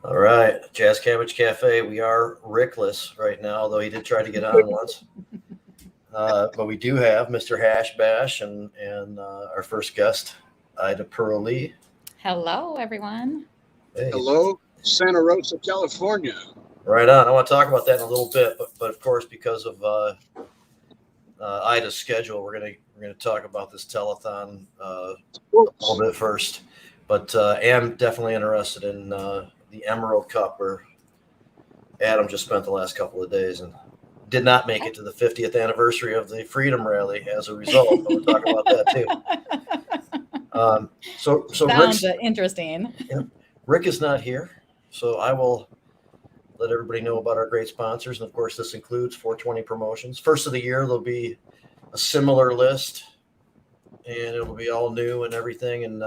All right, Cabbage Cafe. We are Rickless right now, although he did try to get on once. But we do have Mr. Hash Bash and our first guest, Ida Pearlie. Hello, everyone. Hey. Hello, Santa Rosa, California. Right on. I want to talk about that in a little bit, but of course, because of Ida's schedule, we're gonna talk about this telethon a little bit first. But am definitely interested in the Emerald Cup, where Adam just spent the last couple of days and did not make it to the 50th anniversary of the Freedom Rally as a result. But we'll talk about that too. So Sounds interesting. Yeah, Rick is not here, so I will let everybody know about our great sponsors. And of course, this includes 420 Promotions. First of the year, there'll be a similar list, and it'll be all new and everything, and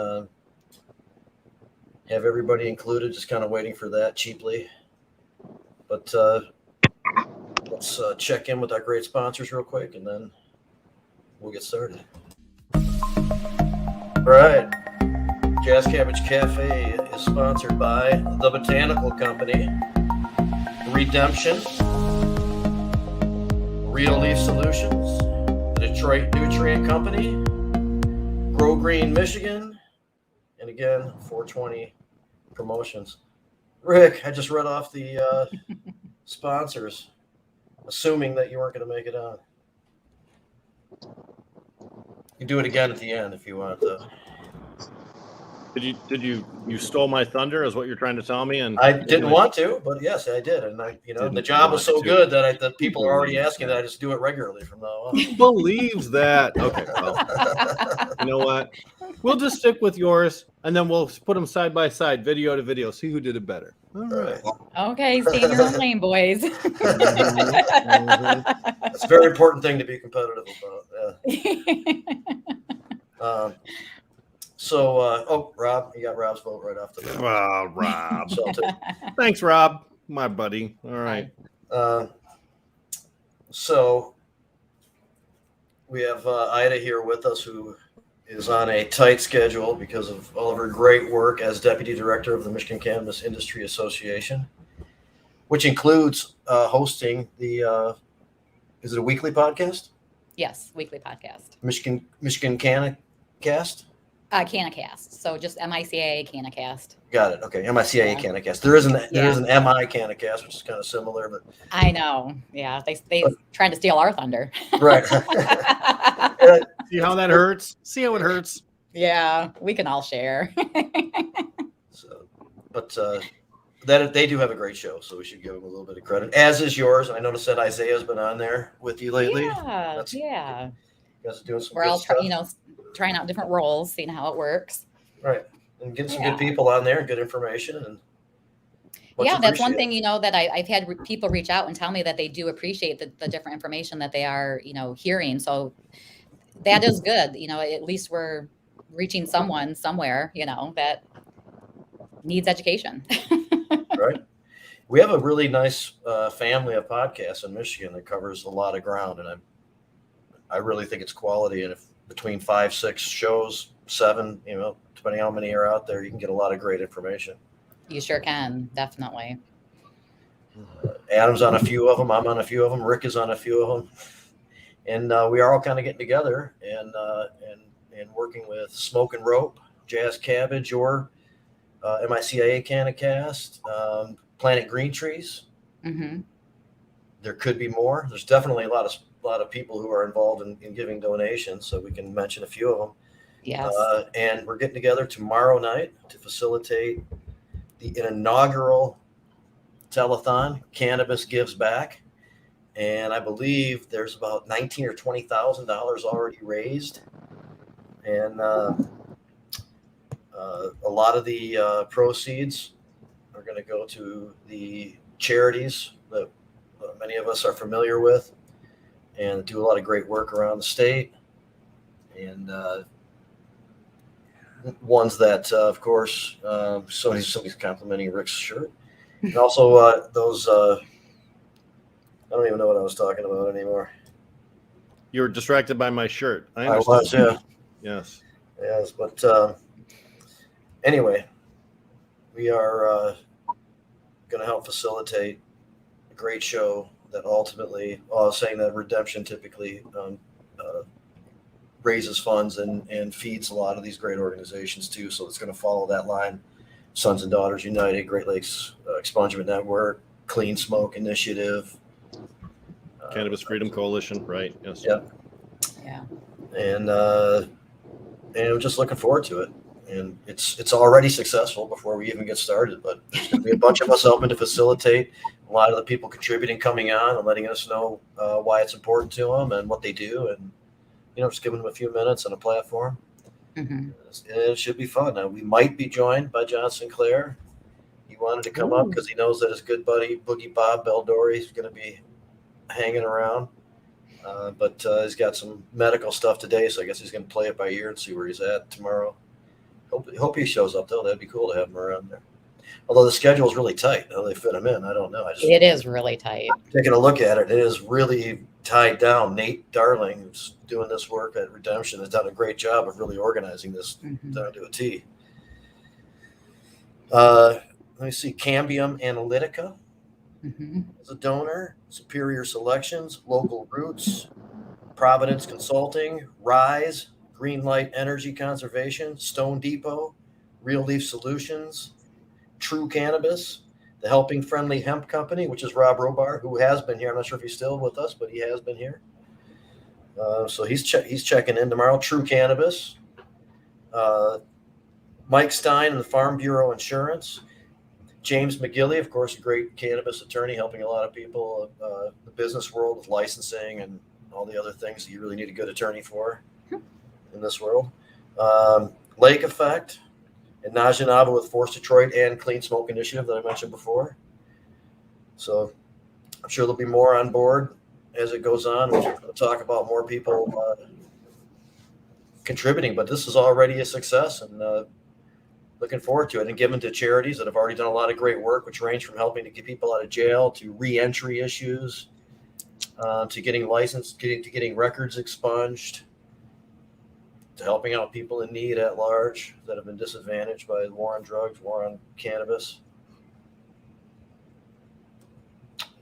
have everybody included. Just kind of waiting for that cheaply. But let's check in with our great sponsors real quick, and then we'll get started. All right. Cabbage Cafe is sponsored by The Botanical Company, Redemption, Real Leaf Solutions, the Detroit Nutrient Company, Grow Green, Michigan, and again, 420 Promotions. Rick, I just read off the sponsors, assuming that you weren't going to make it on. You can do it again at the end if you want to. Did you stole my thunder? Is what you're trying to tell me? And I didn't want to, but yes, I did. And the job was so good that the people are already asking that I just do it regularly from now on. Who believes that? Okay, well, you know what? We'll just stick with yours, and then we'll put them side by side, video to video, see who did it better. All right. Okay, stay in your own lane, boys. It's a very important thing to be competitive about. So, Rob, you got Rob's vote right off the bat. Well, Rob. Thanks, Rob, my buddy. All right. So we have Ida here with us, who is on a tight schedule because of all of her great work as Deputy Director of the Michigan Cannabis Industry Association, which includes hosting the, is it a weekly podcast? Yes, weekly podcast. Michigan Cannacast? Cannacast. So just MiCIA Cannacast. Got it. Okay, MiCIA Cannacast. There is an MI Cannacast, which is kind of similar, but I know. Yeah, they trying to steal our thunder. Right. See how that hurts? See how it hurts? Yeah, we can all share. But that they do have a great show, so we should give them a little bit of credit. As is yours. I noticed that Isaiah's been on there with you lately. Yeah. You guys are doing some. We're good all stuff. trying out different roles, seeing how it works. Right, and getting some good people on there, good information, and that's one thing that I've had people reach out and tell me that they do appreciate the different information that they are hearing. So that is good. At least we're reaching someone somewhere that needs education. Right. We have a really nice family of podcasts in Michigan that covers a lot of ground, and I really think it's quality. And if between 5-6 shows, 7, depending how many are out there, you can get a lot of great information. You sure can, definitely. Adam's on a few of them. I'm on a few of them. Rick is on a few of them, and we are all kind of getting together and working with Smoke and Rope, Jazz Cabbage, or MiCIA Cannacast, Planet Green Trees. Mm-hmm. There could be more. There's definitely a lot of people who are involved in giving donations, so we can mention a few of them. Yes. And we're getting together tomorrow night to facilitate an inaugural telethon. Cannabis Gives Back, and I believe there's about $19,000 or $20,000 already raised, and a lot of the proceeds are going to go to the charities that many of us are familiar with, and do a lot of great work around the state, and ones that, of course, somebody's complimenting Rick's shirt, and also those. I don't even know what I was talking about anymore. You were distracted by my shirt. I was, yeah. Yes, but anyway, we are going to help facilitate a great show that ultimately, saying that redemption typically raises funds and feeds a lot of these great organizations too. So it's going to follow that line. Sons and Daughters United, Great Lakes Expungement Network, Clean Smoke Initiative, Cannabis Freedom Coalition, right? Yes. Yep. Yeah. And I'm just looking forward to it. And it's already successful before we even get started. But there's going to be a bunch of us helping to facilitate, a lot of the people contributing, coming on and letting us know why it's important to them and what they do, and just giving them a few minutes on a platform. Mm-hmm. It should be fun. Now, we might be joined by John Sinclair. He wanted to come up because he knows that his good buddy Boogie Bob Beldori is going to be hanging around. But he's got some medical stuff today, so I guess he's going to play it by ear and see where he's at tomorrow. Hope he shows up, though. That'd be cool to have him around there. Although the schedule is really tight. How they fit him in, I don't know. It is really tight. Taking a look at it, it is really tied down. Nate Darling, who's doing this work at Redemption, has done a great job of really organizing this down to a T. Let me see. Cambium Analytica is a donor. Superior Selections, Local Roots, Providence Consulting, Rise, Green Light Energy Conservation, Stone Depot, Real Leaf Solutions, True Cannabis, the Helping Friendly Hemp Company, which is Rob Robar, who has been here. I'm not sure if he's still with us, but he has been here. So he's checking in tomorrow. True Cannabis, Mike Stein and the Farm Bureau Insurance, James McGilly, of course, a great cannabis attorney, helping a lot of people, the business world with licensing and all the other things that you really need a good attorney for in this world. Lake Effect, and Najee Nava with Force Detroit and Clean Smoke Initiative that I mentioned before. So I'm sure there'll be more on board as it goes on. We'll talk about more people contributing, but this is already a success, and looking forward to it, and given to charities that have already done a lot of great work, which range from helping to get people out of jail to re-entry issues, to getting licensed, getting records expunged, to helping out people in need at large that have been disadvantaged by the war on drugs, war on cannabis.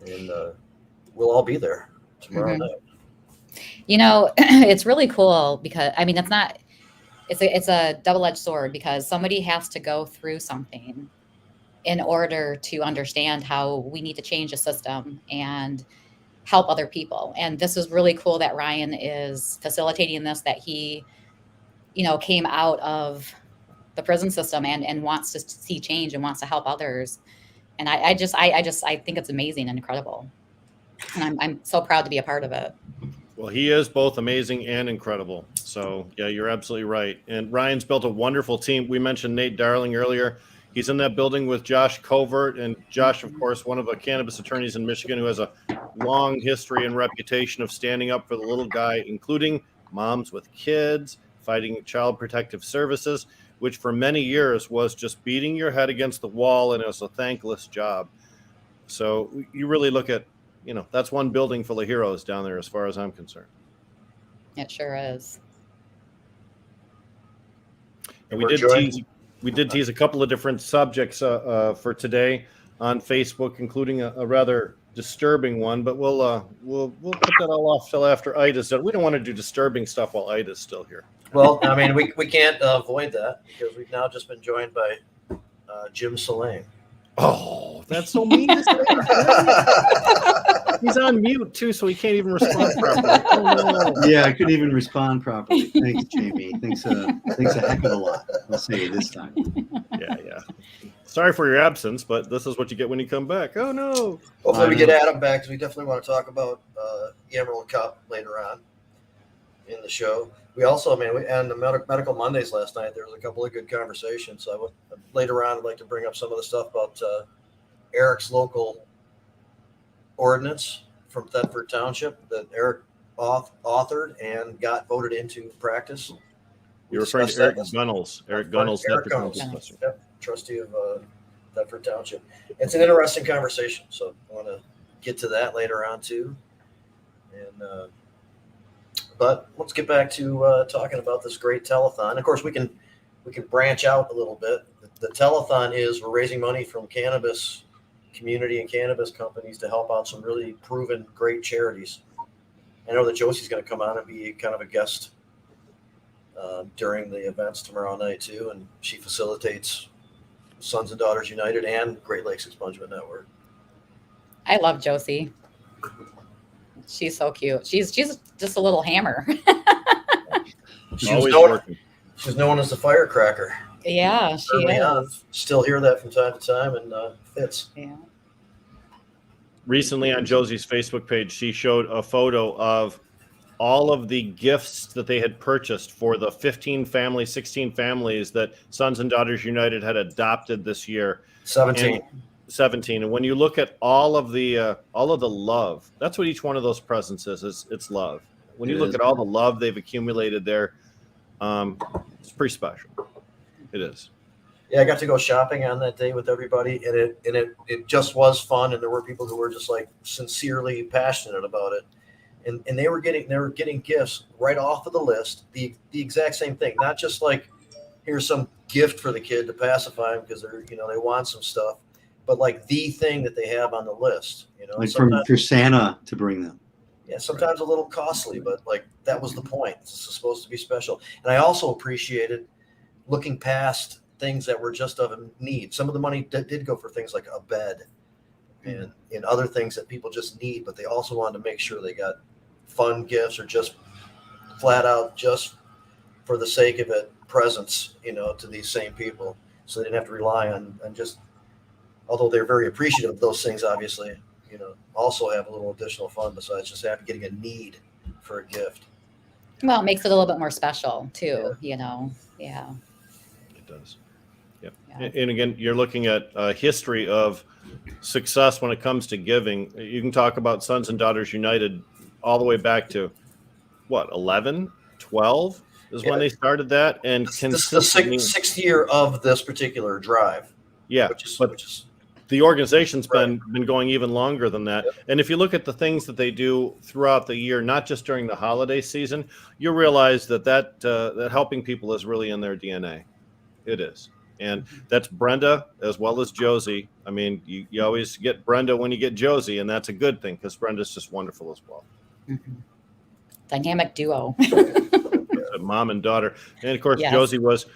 And we'll all be there tomorrow night. It's really cool because, it's a double-edged sword, because somebody has to go through something in order to understand how we need to change the system and help other people. And this is really cool that Ryan is facilitating this, that he, came out of the prison system and wants to see change and wants to help others. And I think it's amazing and incredible. And I'm so proud to be a part of it. Well, he is both amazing and incredible. So, yeah, you're absolutely right. And Ryan's built a wonderful team. We mentioned Nate Darling earlier. He's in that building with Josh Covert. And Josh, of course, one of the cannabis attorneys in Michigan who has a long history and reputation of standing up for the little guy, including moms with kids, fighting Child Protective Services, which for many years was just beating your head against the wall, and it was a thankless job. So you really look at, that's one building full of heroes down there as far as I'm concerned. It sure is. And we did tease a couple of different subjects for today on Facebook, including a rather disturbing one, but we'll put that all off till after Ida's done. We don't want to do disturbing stuff while Ida's still here. Well, we can't avoid that, because we've now just been joined by Jim Salang. Oh, that's so mean to say. He's on mute too, so he can't even respond properly. Oh, no. Yeah, I couldn't even respond properly. Thanks, Jamie. Thanks a heck of a lot. I'll say this time. Yeah. Sorry for your absence, but this is what you get when you come back. Oh no. Hopefully we get Adam back, because we definitely want to talk about the Emerald Cup later on in the show. We also, and the Medical Mondays last night, there was a couple of good conversations. So later on, I'd like to bring up some of the stuff about Eric's local ordinance from Thetford Township that Eric authored and got voted into practice. You're referring to Eric Gunnels. Eric Gunnels, trustee of Thetford Township. It's an interesting conversation, so I want to get to that later on too. And but let's get back to talking about this great telethon. Of course, we can branch out a little bit. The telethon we're raising money from cannabis community and cannabis companies to help out some really proven great charities. I know that Josie's going to come on and be kind of a guest during the events tomorrow night too, and she facilitates Sons and Daughters United and Great Lakes Expungement Network. I love Josie. She's so cute. She's just a little hammer. Always working. She's known as the firecracker. Yeah, she is. Still hear that from time to time, and fits. Yeah. Recently on Josie's Facebook page, she showed a photo of all of the gifts that they had purchased for the 16 families that Sons and Daughters United had adopted this year. 17. And when you look at all of the love, that's what each one of those presents is. It's love. When you look at all the love they've accumulated there, it's pretty special. It is. Yeah, I got to go shopping on that day with everybody, and it just was fun. And there were people who were just like sincerely passionate about it, and they were getting gifts right off of the list, the exact same thing. Not just like here's some gift for the kid to pacify them because they're they want some stuff, but like the thing that they have on the list. Like for Santa to bring them. Yeah, sometimes a little costly, but like that was the point. It's supposed to be special, and I also appreciated looking past things that were just of a need. Some of the money did go for things like a bed and other things that people just need, but they also wanted to make sure they got fun gifts or just flat out just for the sake of it presents, to these same people. So they didn't have to rely on just, although they're very appreciative of those things, obviously, also have a little additional fun besides just getting a need for a gift. Well, it makes it a little bit more special too, Yeah. It does. Yep. Yeah. And again, you're looking at a history of success when it comes to giving. You can talk about Sons and Daughters United all the way back to 11, 12 is when they started that. And this is the sixth year of this particular drive. Yeah. Which is the organization's been going even longer than that. Yep. And if you look at the things that they do throughout the year, not just during the holiday season, you realize that helping people is really in their DNA. It is. And that's Brenda as well as Josie. I mean, you always get Brenda when you get Josie, and that's a good thing because Brenda's just wonderful as well. Mm-hmm. Dynamic duo. Mom and daughter. And of course, yes. Josie was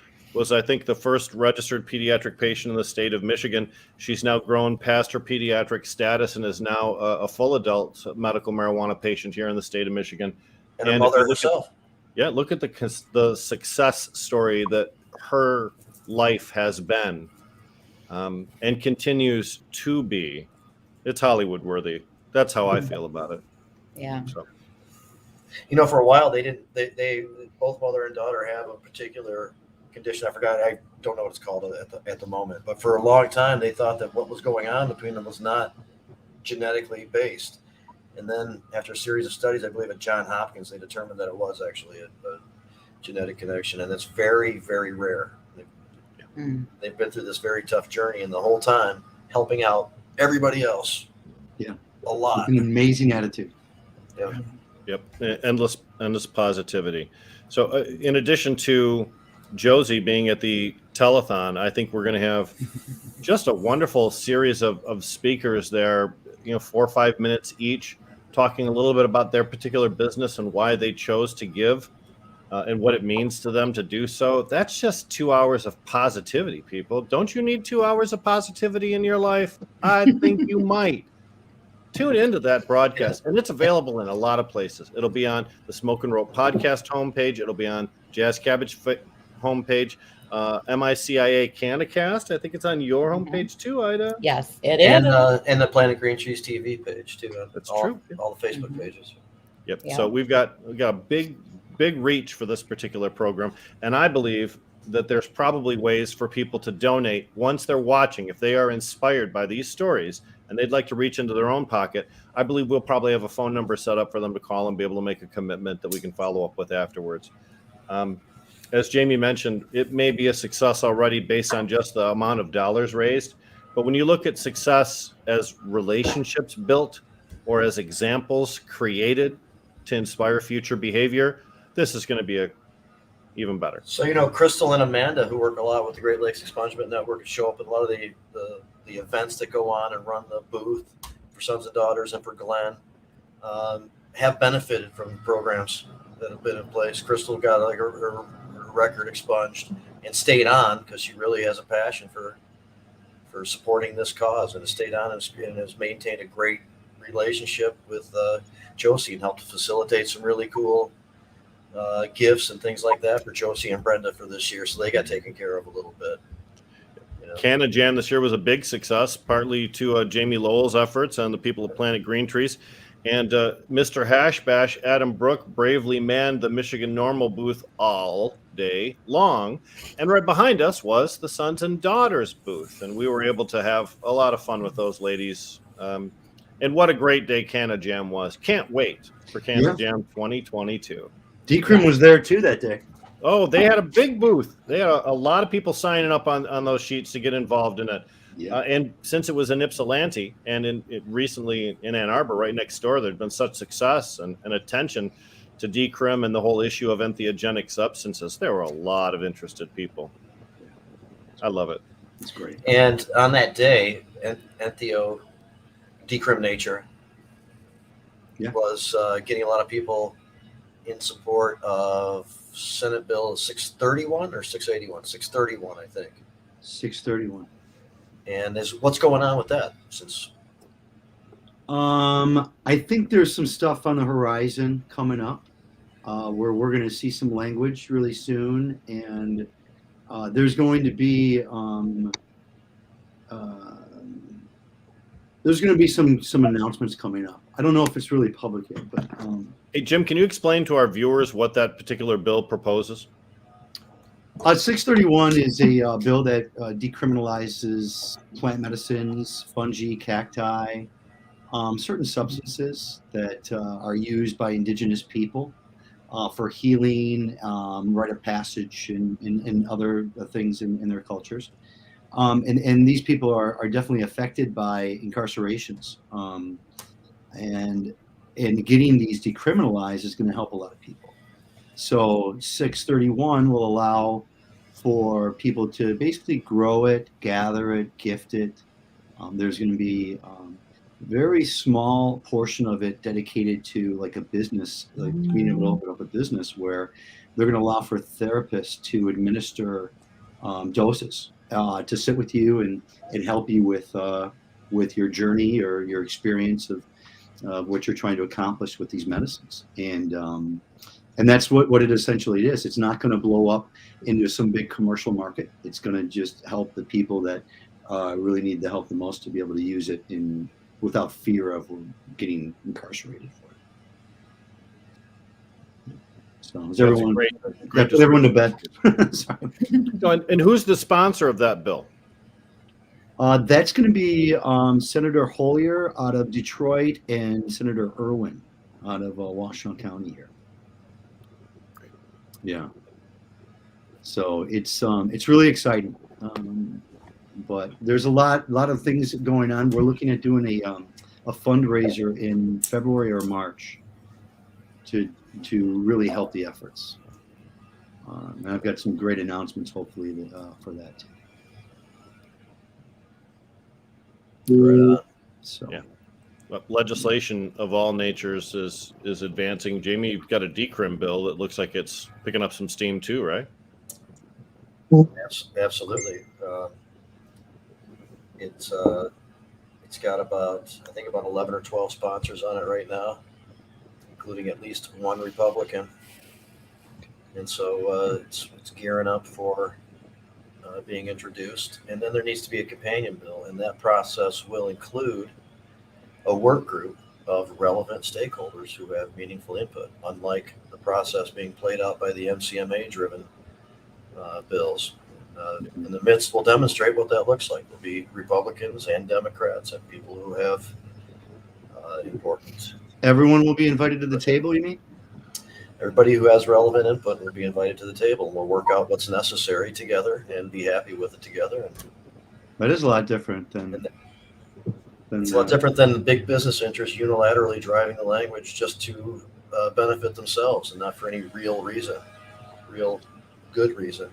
I think the first registered pediatric patient in the state of Michigan. She's now grown past her pediatric status and is now a full adult medical marijuana patient here in the state of Michigan. And a mother herself. Look at the success story that her life has been and continues to be. It's Hollywood worthy. That's how I feel about it. Yeah. So. For a while they both mother and daughter have a particular condition. I forgot. I don't know what it's called at the moment, but for a long time they thought that what was going on between them was not genetically based. And then after a series of studies, I believe at Johns Hopkins, they determined that it was actually a genetic connection, and it's very, very rare. They've been through this very tough journey, and the whole time helping out everybody else. Yeah, a lot. An amazing attitude. Yeah. Yep. Endless positivity. So in addition to Josie being at the telethon, I think we're going to have just a wonderful series of speakers there, 4 or 5 minutes each, talking a little bit about their particular business and why they chose to give and what it means to them to do so. That's just 2 hours of positivity, people. Don't you need 2 hours of positivity in your life? I think you might. Tune into that broadcast, and it's available in a lot of places. It'll be on the Smoke and Roll podcast homepage. It'll be on Jazz Cabbage homepage, MiCIA CannaCast. I think it's on your homepage too, Ida. Yes, it is. And the Planet Green Trees TV page too. That's true. All the Facebook pages. Yep. Yeah. So we've got a big reach for this particular program, and I believe that there's probably ways for people to donate once they're watching. If they are inspired by these stories and they'd like to reach into their own pocket, I believe we'll probably have a phone number set up for them to call and be able to make a commitment that we can follow up with afterwards. As Jamie mentioned, it may be a success already based on just the amount of dollars raised. But when you look at success as relationships built or as examples created to inspire future behavior, this is going to be even better. So, Crystal and Amanda, who work a lot with the Great Lakes Expungement Network, show up at a lot of the the events that go on and run the booth for Sons and Daughters and for Glenn have benefited from programs that have been in place. Crystal got like her record expunged and stayed on because she really has a passion for supporting this cause, and has stayed on and has maintained a great relationship with Josie and helped facilitate some really cool gifts and things like that for Josie and Brenda for this year. So they got taken care of a little bit. Canna Jam this year was a big success, partly to Jamie Lowell's efforts and the people of Planet Green Trees. And Mr. Hash Bash, Adam Brook, bravely manned the Michigan Normal booth all day long. And right behind us was the Sons and Daughters booth. And we were able to have a lot of fun with those ladies. And what a great day Canna Jam was. Can't wait for Canna Jam 2022. Decrim was there too that day. Oh, they had a big booth. They had a lot of people signing up on those sheets to get involved in it. Yeah. And since it was in Ypsilanti and recently in Ann Arbor, right next door, there'd been such success and attention to decrim and the whole issue of entheogenic substances. There were a lot of interested people. I love it. It's great. And on that day, Entheo Decrim Nature was getting a lot of people in support of Senate Bill 631 or 681? 631, I think. 631. And what's going on with that? Since I think there's some stuff on the horizon coming up where we're going to see some language really soon, and there's going to be some announcements coming up. I don't know if it's really public yet, but hey Jim, can you explain to our viewers what that particular bill proposes? 631 is a bill that decriminalizes plant medicines, fungi, cacti, certain substances that are used by indigenous people for healing, rite of passage, and other things in their cultures. And these people are definitely affected by incarcerations. And getting these decriminalized is going to help a lot of people. So 631 will allow for people to basically grow it, gather it, gift it. There's going to be a very small portion of it dedicated to like a business, like being able to open up a business where they're going to allow for therapists to administer doses to sit with you and help you with your journey or your experience of what you're trying to accomplish with these medicines. And that's what it essentially is. It's not going to blow up into some big commercial market. It's going to just help the people that really need the help the most to be able to use it without fear of getting incarcerated for it. So is everyone great put everyone to bed? Sorry. And who's the sponsor of that bill? That's going to be Senator Hollier out of Detroit and Senator Irwin out of Washtenaw County here. Yeah. So it's really exciting. But there's a lot of things going on. We're looking at doing a fundraiser in February or March to really help the efforts. And I've got some great announcements hopefully for that too. So yeah, legislation of all natures is advancing. Jamie, you've got a decrim bill that looks like it's picking up some steam too, right? Absolutely. It's got about 11 or 12 sponsors on it right now, including at least one Republican, and so it's gearing up for being introduced. And then there needs to be a companion bill, and that process will include a work group of relevant stakeholders who have meaningful input, unlike the process being played out by the MCMA-driven bills. And the midst will demonstrate what that looks like. There'll be Republicans and Democrats and people who have important. Everyone will be invited to the table, you mean? Everybody who has relevant input will be invited to the table, and we'll work out what's necessary together and be happy with it together. That is a lot different than it's a lot different than big business interests unilaterally driving the language just to benefit themselves and not for any real good reason.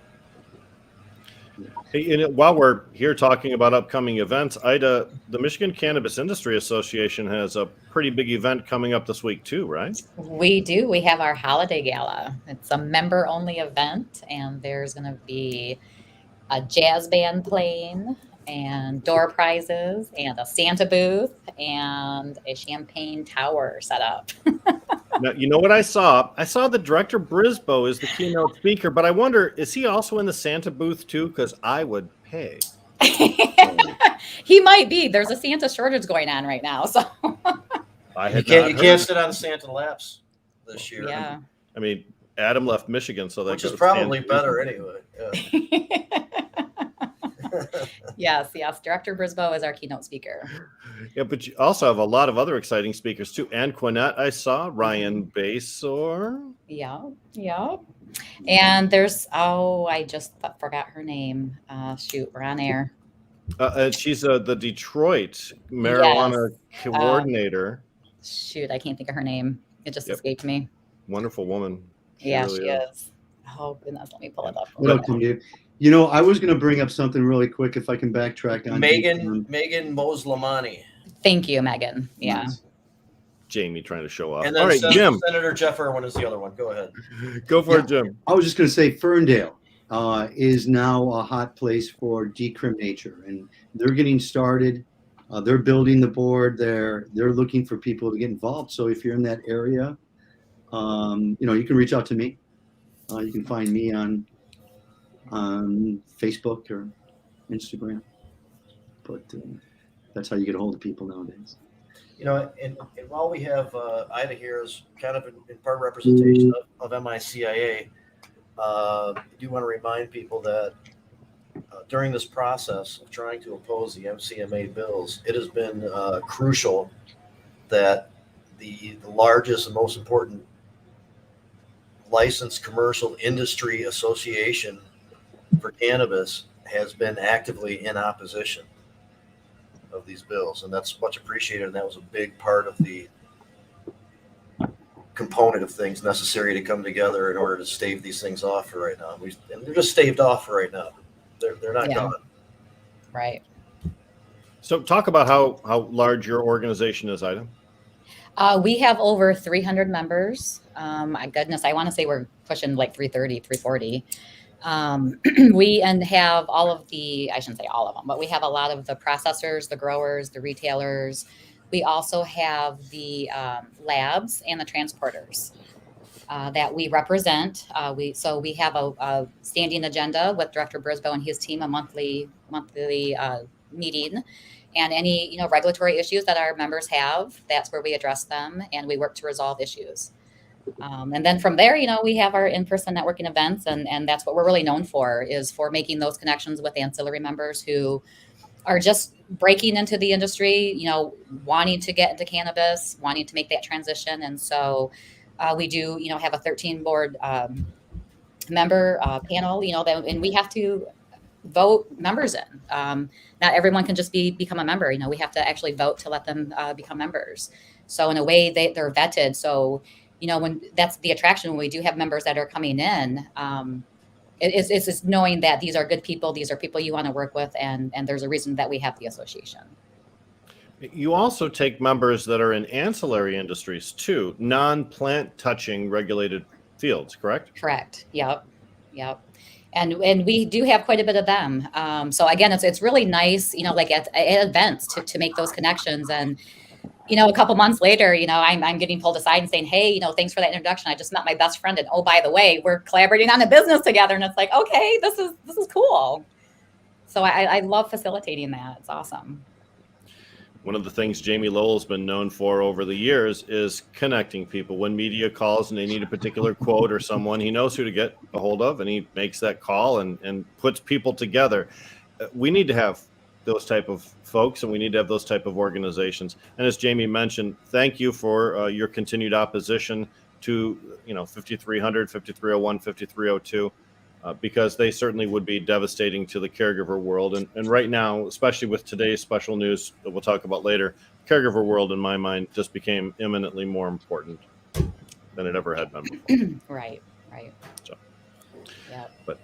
Hey, and while we're here talking about upcoming events, Ida, the Michigan Cannabis Industry Association has a pretty big event coming up this week too, right? We do. We have our holiday gala. It's a member-only event, and there's going to be a jazz band playing and door prizes and a Santa booth and a champagne tower set up. Now, you know what I saw? I saw the director Brisboe is the keynote speaker, but I wonder, is he also in the Santa booth too? Because I would pay. He might be. There's a Santa shortage going on right now, so You can't sit on Santa laps this year. yeah. I mean, Adam left Michigan, so that Which is goes probably Santa better booth. anyway. Yeah. Yes. Director Brisboe is our keynote speaker. Yeah, but you also have a lot of other exciting speakers too. Ann Quinette, I saw. Ryan Basor. Yeah. And there's, I just forgot her name. Shoot, we're on air. She's the Detroit marijuana coordinator. Shoot, I can't think of her name. It just escaped me. Wonderful woman. She is. Oh, goodness. Let me pull it up. Welcome, dude. You know, I was going to bring up something really quick if I can backtrack on Megan Moslamani. Thank you, Megan. Yeah. Nice. Jamie trying to show off. And then All right, Jim. Senator Jeff Irwin is the other one. Go ahead. Go for it, Jim. I was just going to say Ferndale is now a hot place for decrim nature, and they're getting started. They're building the board. They're looking for people to get involved. So if you're in that area, you can reach out to me. You can find me on Facebook or Instagram. But that's how you get a hold of people nowadays. And while we have Ida here as kind of in part representation of MiCIA, I do want to remind people that during this process of trying to oppose the MCMA bills, it has been crucial that the largest and most important licensed commercial industry association for cannabis has been actively in opposition of these bills, and that's much appreciated. And that was a big part of the component of things necessary to come together in order to stave these things off for right now. And they're just staved off for right now. They're not gone. Right. So talk about how large your organization is, Ida. We have over 300 members. My goodness, I want to say we're pushing like 330, 340. We have all of I shouldn't say all of them, but we have a lot of the processors, the growers, the retailers. We also have the labs and the transporters that we represent. We have a standing agenda with Director Brisboe and his team, a monthly meeting. And any regulatory issues that our members have, that's where we address them, and we work to resolve issues. And then from there, we have our in-person networking events, and that's what we're really known for, is for making those connections with ancillary members who are just breaking into the industry, wanting to get into cannabis, wanting to make that transition. And so we do, have a 13 board member panel, and we have to vote members in. Not everyone can just become a member. We have to actually vote to let them become members. So in a way, they're vetted. So when that's the attraction, when we do have members that are coming in, it's knowing that these are good people, these are people you want to work with, and there's a reason that we have the association. You also take members that are in ancillary industries too, non-plant touching regulated fields, correct? Correct. Yep. And we do have quite a bit of them. So again, it's really nice, like at events to make those connections. And a couple months later, I'm getting pulled aside and saying, hey, thanks for that introduction. I just met my best friend, and oh, by the way, we're collaborating on a business together. And it's like, okay, this is cool. So I love facilitating that. It's awesome. One of the things Jamie Lowell's been known for over the years is connecting people. When media calls and they need a particular quote or someone, he knows who to get a hold of, and he makes that call and puts people together. We need to have those type of folks, and we need to have those type of organizations. And as Jamie mentioned, thank you for your continued opposition to 5300, 5301, 5302, because they certainly would be devastating to the caregiver world. And right now, especially with today's special news that we'll talk about later, caregiver world, in my mind, just became imminently more important than it ever had been before. Right. So, Yeah. but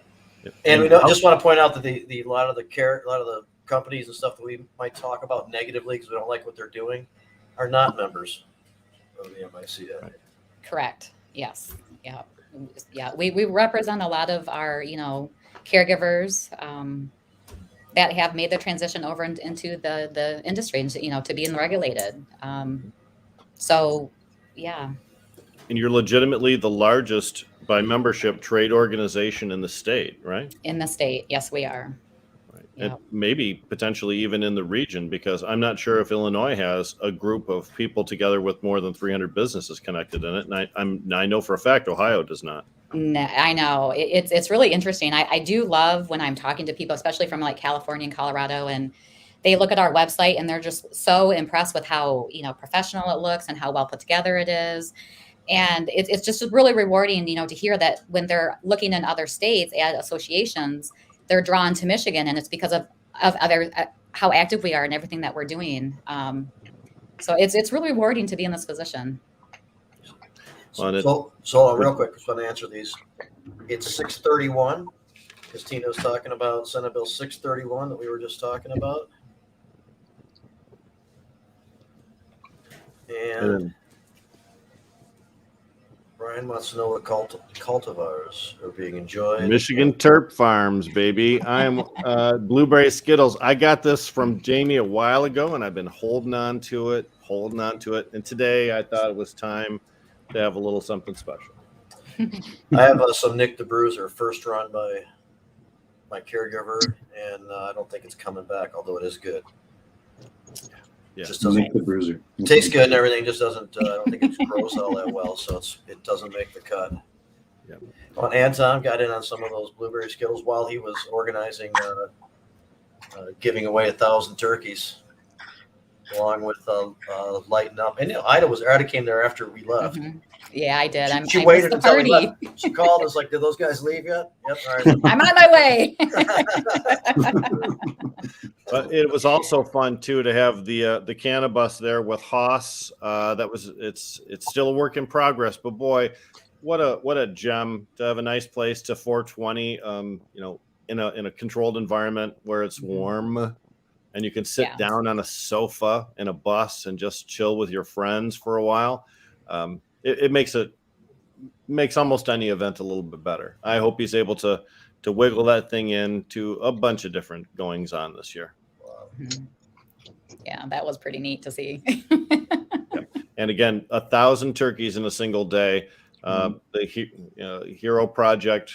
And we don't, just want to point out that a lot of the companies and stuff that we might talk about negatively because we don't like what they're doing are not members of the MiCIA. Right. Correct. Yes. Yeah. Yeah. We represent a lot of our, caregivers that have made the transition over into the industry, to being regulated. So, yeah. And you're legitimately the largest by membership trade organization in the state, right? In the state. Yes, we are. Right. Yep. And maybe potentially even in the region, because I'm not sure if Illinois has a group of people together with more than 300 businesses connected in it. And I know for a fact Ohio does not. No, I know it's really interesting. I do love when I'm talking to people, especially from like California and Colorado, and they look at our website and they're just so impressed with how, professional it looks and how well put together it is. And it's just really rewarding, to hear that when they're looking in other states at associations, they're drawn to Michigan, and it's because of other how active we are and everything that we're doing. So it's really rewarding to be in this position. So real quick, just want to answer these. It's 631, because Tina was talking about Senate Bill 631 that we were just talking about. And Brian wants to know what cultivars are being enjoyed. Michigan Terp Farms, baby. I'm Blueberry Skittles. I got this from Jamie a while ago, and I've been holding on to it. And today I thought it was time to have a little something special. I have some Nick the Bruiser, first run by my caregiver, and I don't think it's coming back, although it is good. Yeah, just doesn't Nick the Bruiser. Tastes good and everything, just doesn't. I don't think it grows all that well, so it doesn't make the cut. Yeah. Well, Anton got in on some of those blueberry Skittles while he was organizing, giving away 1,000 turkeys, along with Lighten Up. And Ida came there after we left. Mm-hmm. Yeah, I did. She waited until we left. She called us like, "Did those guys leave yet?" Yep. All right. I'm on my way. But it was also fun too to have the Cannabis there with Haas. It's still a work in progress, but boy, what a gem to have a nice place to 420. In a controlled environment where it's warm, and you can sit down on a sofa in a bus and just chill with your friends for a while. It makes almost any event a little bit better. I hope he's able to wiggle that thing into a bunch of different goings on this year. Yeah, that was pretty neat to see. And again, 1,000 turkeys in a single day. The Hero Project,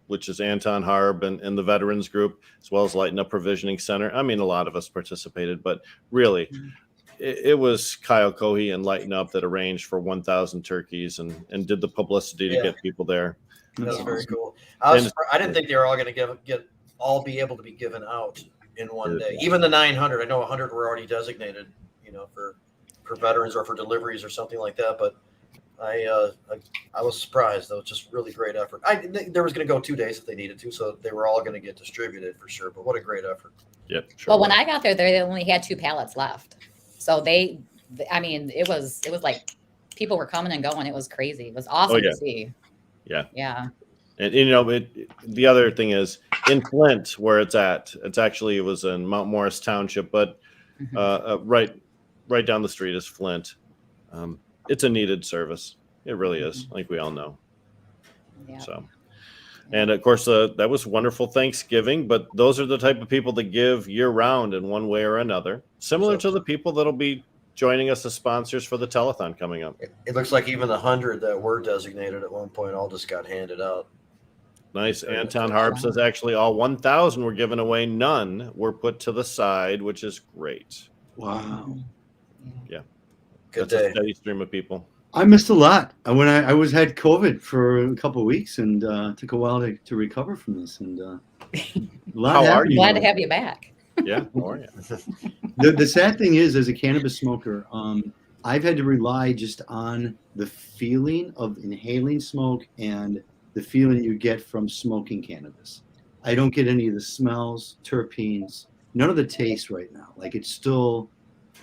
which is Anton Harb and the Veterans Group, as well as Lighten Up Provisioning Center. I mean, a lot of us participated, but really, it was Kyle Cohey and Lighten Up that arranged for 1,000 turkeys and did the publicity to get people there. That's very cool. I didn't think they were all going to be able to be given out in one day. Even the 900. I know 100 were already designated, for veterans or for deliveries or something like that. But I was surprised, though. It's just really great effort. There was going to go 2 days if they needed to, so they were all going to get distributed for sure. But what a great effort! Yeah. Sure. Well, when I got there, they only had 2 pallets left. So it was like people were coming and going. It was crazy. It was awesome to see. Yeah. Yeah. And the other thing is in Flint, where it was in Mount Morris Township, but right down the street is Flint. It's a needed service. It really is, like we all know. Yeah. So, and of course, that was wonderful Thanksgiving, but those are the type of people that give year round in one way or another, similar to the people that'll be joining us as sponsors for the telethon coming up. It looks like even the 100 that were designated at one point all just got handed out. Nice. Anton Harp says actually all 1,000 were given away. None were put to the side, which is great. Wow. Yeah. Good That's day. a steady stream of people. I missed a lot when I had COVID for a couple of weeks and took a while to recover from this. And How are you? Glad to have you back. Yeah. How are you? The sad thing is, as a cannabis smoker, I've had to rely just on the feeling of inhaling smoke and the feeling you get from smoking cannabis. I don't get any of the smells, terpenes, none of the taste right now. Like it's still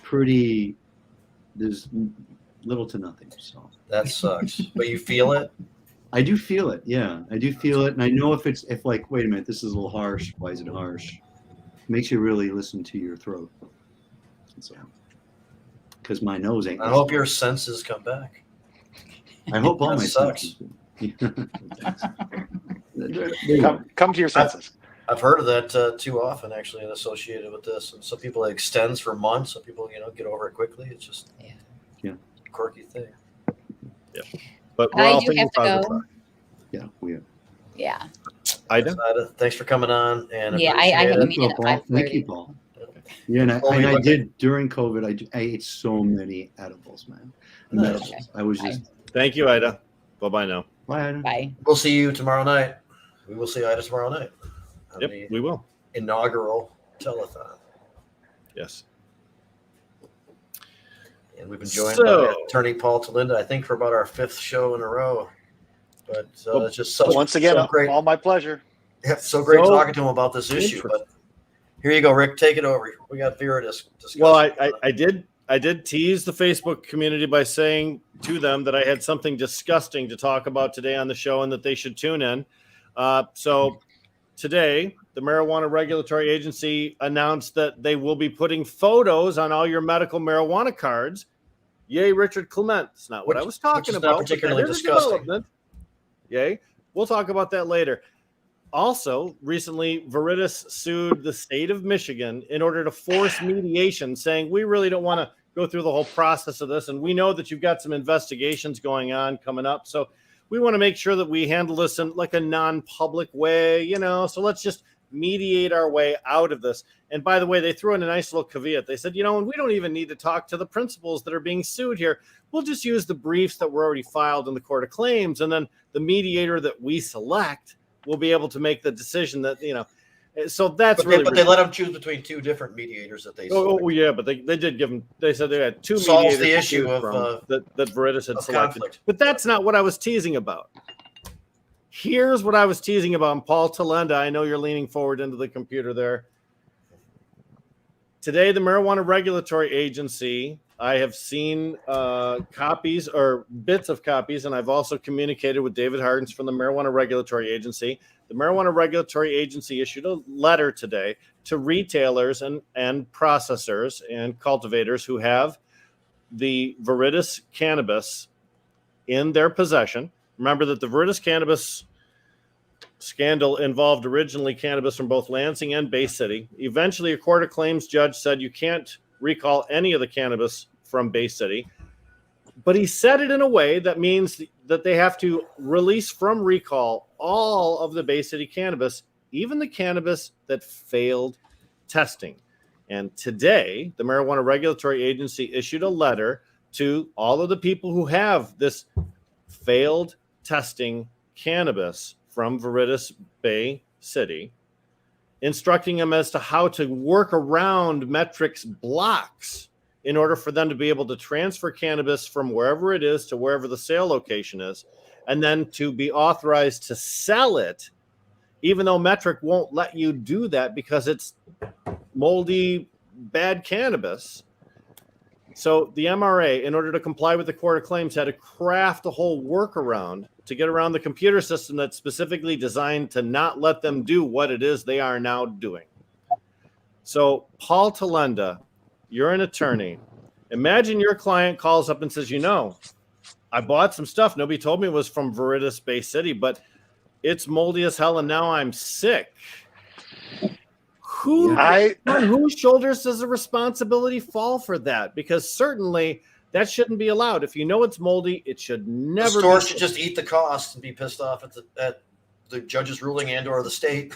pretty. There's little to nothing. So that sucks. But you feel it? I do feel it. Yeah, I do feel it. And I know if like, wait a minute, this is a little harsh. Why is it harsh? It makes you really listen to your throat. So, because my nose ain't. I hope your senses come back. I hope all That my sucks. senses. Come to your senses. I've heard of that too often, actually, and associated with this. And some people it extends for months. Some people, get over it quickly. It's just Yeah. a quirky thing. Yeah. But we're I all do thinking have to positive. go. Yeah, we are. Yeah. Ida? Thanks for coming on. And Yeah, I appreciate have a it. meeting at Paul. Thank you, Paul. Yeah, and I did during COVID. I ate so many edibles, man. Nice. Edibles. I was just. Thank you, Ida. Bye-bye now. Bye, Adam. Bye. We'll see you tomorrow night. We will see Ida tomorrow night. On Yep, the we will. inaugural telethon. Yes. And we've been joined So- by attorney Paul Tylenda, I think, for about our 5th show in a row. But it's just such Once again, so great. all my pleasure. Yeah, so great So talking to him about this issue. But here you go, Rick. Take it over. We got Viridis discussing. Well, I did tease the Facebook community by saying to them that I had something disgusting to talk about today on the show and that they should tune in. So today, the Marijuana Regulatory Agency announced that they will be putting photos on all your medical marijuana cards. Yay, Richard Clement. It's not what I was talking which is not about. particularly but that is a disgusting. development. Yay. We'll talk about that later. Also, recently, Viridis sued the state of Michigan in order to force mediation, saying we really don't want to go through the whole process of this. And we know that you've got some investigations going on coming up. So we want to make sure that we handle this in like a non-public way, so let's just mediate our way out of this. And by the way, they threw in a nice little caveat. They said, and we don't even need to talk to the principals that are being sued here. We'll just use the briefs that were already filed in the Court of Claims. And then the mediator that we select will be able to make the decision that, so that's But they let them choose between 2 different mediators that they select. Oh, yeah, but they did give them. They said they had 2 Solves mediators the to issue choose of, from that Viridis had of selected. conflict. But that's not what I was teasing about. Here's what I was teasing about. And Paul Tylenda, I know you're leaning forward into the computer there. Today, the Marijuana Regulatory Agency, I have seen copies or bits of copies, and I've also communicated with David Hardens from the Marijuana Regulatory Agency. The Marijuana Regulatory Agency issued a letter today to retailers and processors and cultivators who have the Viridis cannabis in their possession. Remember that the Viridis cannabis scandal involved originally cannabis from both Lansing and Bay City. Eventually, a Court of Claims judge said you can't recall any of the cannabis from Bay City. But he said it in a way that means that they have to release from recall all of the Bay City cannabis, even the cannabis that failed testing. And today, the Marijuana Regulatory Agency issued a letter to all of the people who have this failed testing cannabis from Viridis Bay City, instructing them as to how to work around metrics blocks in order for them to be able to transfer cannabis from wherever it is to wherever the sale location is, and then to be authorized to sell it, even though Metric won't let you do that because it's moldy, bad cannabis. So the MRA, in order to comply with the Court of Claims, had to craft a whole workaround to get around the computer system that's specifically designed to not let them do what it is they are now doing. So Paul Tylenda, you're an attorney. Imagine your client calls up and says, I bought some stuff. Nobody told me it was from Viridis Bay City, but it's moldy as hell, and now I'm sick. On whose shoulders does the responsibility fall for that? Because certainly that shouldn't be allowed. If you know it's moldy, it should never. The store should just eat the cost and be pissed off at the judge's ruling and/or the state.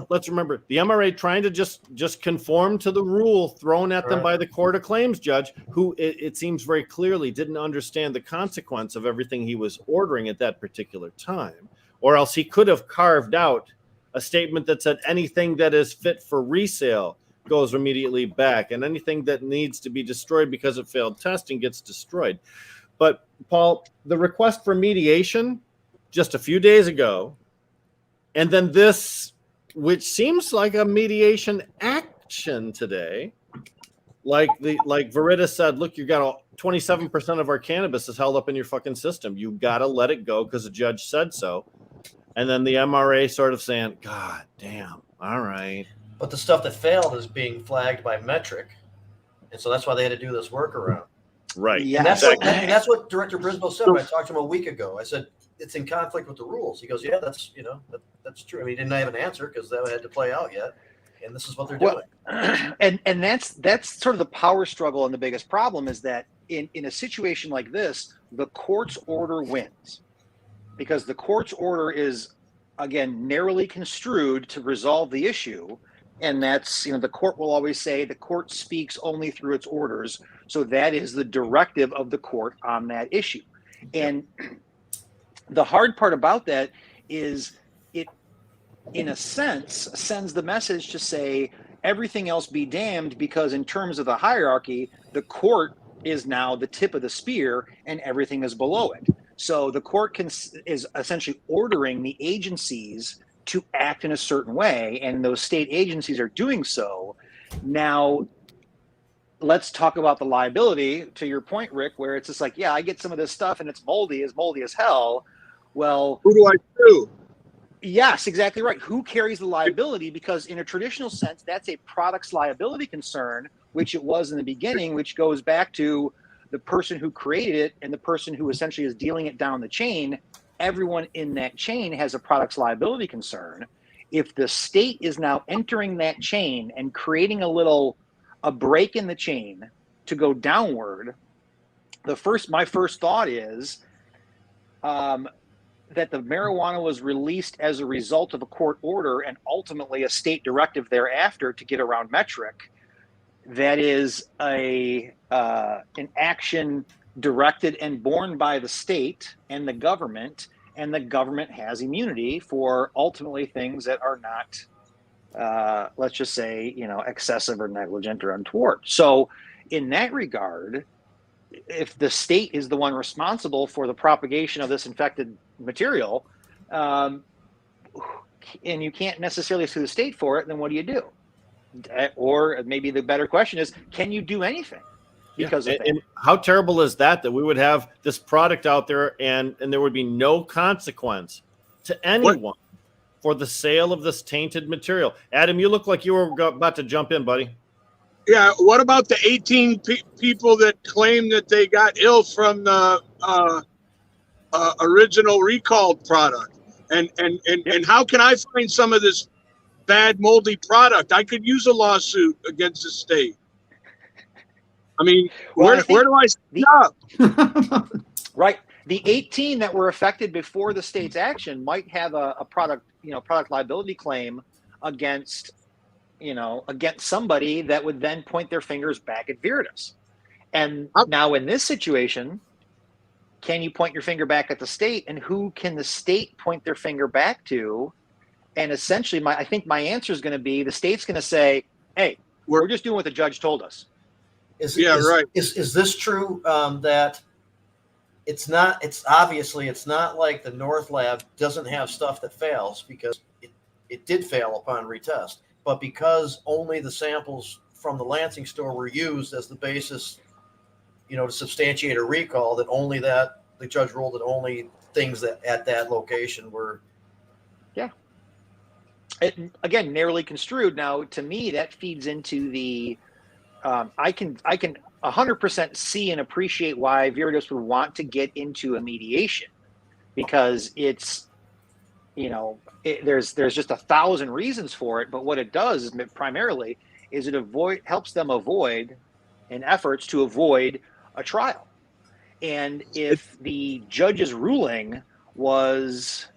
Let's remember the MRA trying to just conform to the rule thrown at them by the Court of Claims judge, who it seems very clearly didn't understand the consequence of everything he was ordering at that particular time, or else he could have carved out a statement that said anything that is fit for resale goes immediately back, and anything that needs to be destroyed because it failed testing gets destroyed. But Paul, the request for mediation just a few days ago, and then this, which seems like a mediation action today, like Viridis said, look, you got 27% of our cannabis is held up in your fucking system. You got to let it go because the judge said so. And then the MRA sort of saying, God damn, all right. But the stuff that failed is being flagged by Metric. And so that's why they had to do this workaround. Right. Yeah. And that's what Director Brisboe said when I talked to him a week ago. I said, it's in conflict with the rules. He goes, yeah, that's true. I mean, he didn't have an answer because that had to play out yet. And this is what they're doing. And that's sort of the power struggle, and the biggest problem is that in a situation like this, the court's order wins, because the court's order is, again, narrowly construed to resolve the issue. And that's, the court will always say the court speaks only through its orders. So that is the directive of the court on that issue. And the hard part about that is it, in a sense, sends the message to say everything else be damned, because in terms of the hierarchy, the court is now the tip of the spear and everything is below it. So the court is essentially ordering the agencies to act in a certain way, and those state agencies are doing so. Now, let's talk about the liability, to your point, Rick, where it's just like, yeah, I get some of this stuff and it's moldy as hell. Well, Who do I sue? yes, exactly right. Who carries the liability? Because in a traditional sense, that's a product's liability concern, which it was in the beginning, which goes back to the person who created it and the person who essentially is dealing it down the chain. Everyone in that chain has a product's liability concern. If the state is now entering that chain and creating a break in the chain to go downward, my first thought is that the marijuana was released as a result of a court order and ultimately a state directive thereafter to get around Metric. That is an action directed and borne by the state and the government has immunity for ultimately things that are not, let's just say, excessive or negligent or untoward. So in that regard, if the state is the one responsible for the propagation of this infected material, and you can't necessarily sue the state for it, then what do you do? Or maybe the better question is, can you do anything because of that? And how terrible is that we would have this product out there and there would be no consequence to anyone for the sale of this tainted material? Adam, you look like you were about to jump in, buddy. Yeah. What about the 18 people that claim that they got ill from the original recalled product? And how can I find some of this bad moldy product? I could use a lawsuit against the state. I mean, where do I stop? Right. The 18 that were affected before the state's action might have a product liability claim against somebody that would then point their fingers back at Viridis. And now in this situation, can you point your finger back at the state, and who can the state point their finger back to? And essentially, I think my answer is going to be the state's going to say, hey, we're just doing what the judge told us. Is this true that it's not like the North Lab doesn't have stuff that fails, because it did fail upon retest, but because only the samples from the Lansing store were used as the basis, to substantiate a recall, that the judge ruled that only things that at that location were. Yeah. Again, narrowly construed. Now, to me, that feeds into the, I can 100% see and appreciate why Viridis would want to get into a mediation, because it's, there's just 1,000 reasons for it. But what it does is primarily is it helps them avoid in efforts to avoid a trial. And if the judge's ruling was,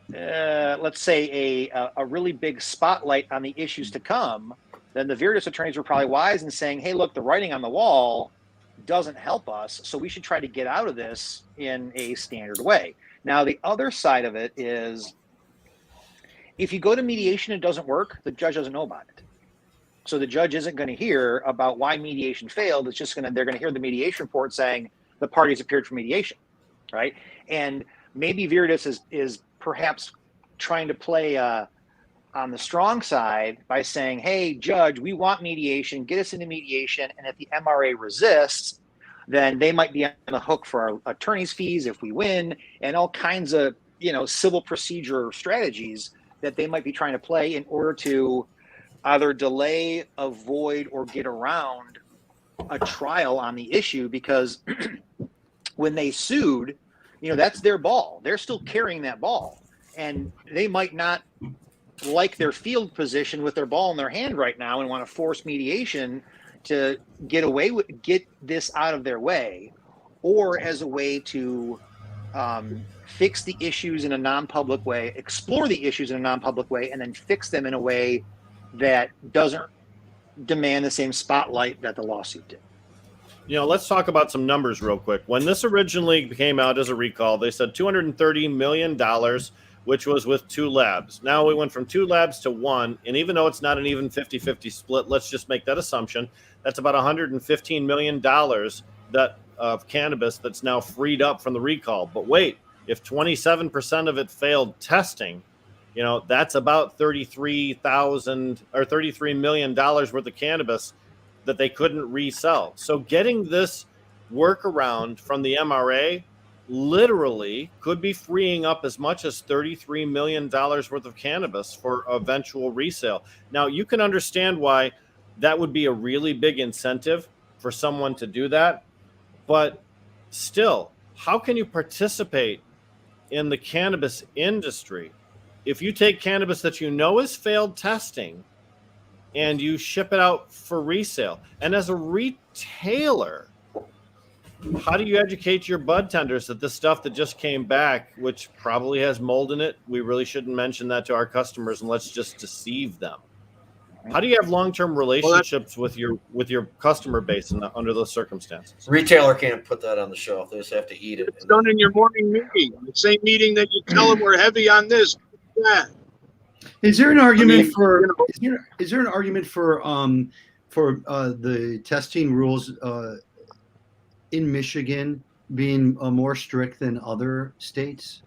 let's say, a really big spotlight on the issues to come, then the Viridis attorneys were probably wise in saying, hey, look, the writing on the wall doesn't help us, so we should try to get out of this in a standard way. Now, the other side of it is, if you go to mediation and it doesn't work, the judge doesn't know about it. So the judge isn't going to hear about why mediation failed. It's just they're going to hear the mediation report saying the parties appeared for mediation, right? And maybe Viridis is perhaps trying to play on the strong side by saying, hey, judge, we want mediation, get us into mediation. And if the MRA resists, then they might be on the hook for our attorney's fees if we win, and all kinds of, civil procedure strategies that they might be trying to play in order to either delay, avoid, or get around a trial on the issue. Because when they sued, that's their ball. They're still carrying that ball, and they might not like their field position with their ball in their hand right now and want to force mediation to get this out of their way, or as a way to fix the issues in a non-public way, explore the issues in a non-public way, and then fix them in a way that doesn't demand the same spotlight that the lawsuit did. Let's talk about some numbers real quick. When this originally came out as a recall, they said $230 million, which was with 2 labs. Now we went from 2 labs to 1, and even though it's not an even 50-50 split, let's just make that assumption. That's about $115 million of cannabis that's now freed up from the recall. But wait, if 27% of it failed testing, that's about $33 million worth of cannabis that they couldn't resell. So getting this workaround from the MRA literally could be freeing up as much as $33 million worth of cannabis for eventual resale. Now, you can understand why that would be a really big incentive for someone to do that. But still, how can you participate in the cannabis industry if you take cannabis that is failed testing and you ship it out for resale? And as a retailer, how do you educate your bud tenders that this stuff that just came back, which probably has mold in it, we really shouldn't mention that to our customers and let's just deceive them? How do you have long-term relationships with your customer base under those circumstances? Retailer can't put that on the shelf. They just have to eat it. It's done in your morning meeting, the same meeting that you tell them we're heavy on this. Yeah. Is there an argument Is there an argument for the testing rules in Michigan being more strict than other states?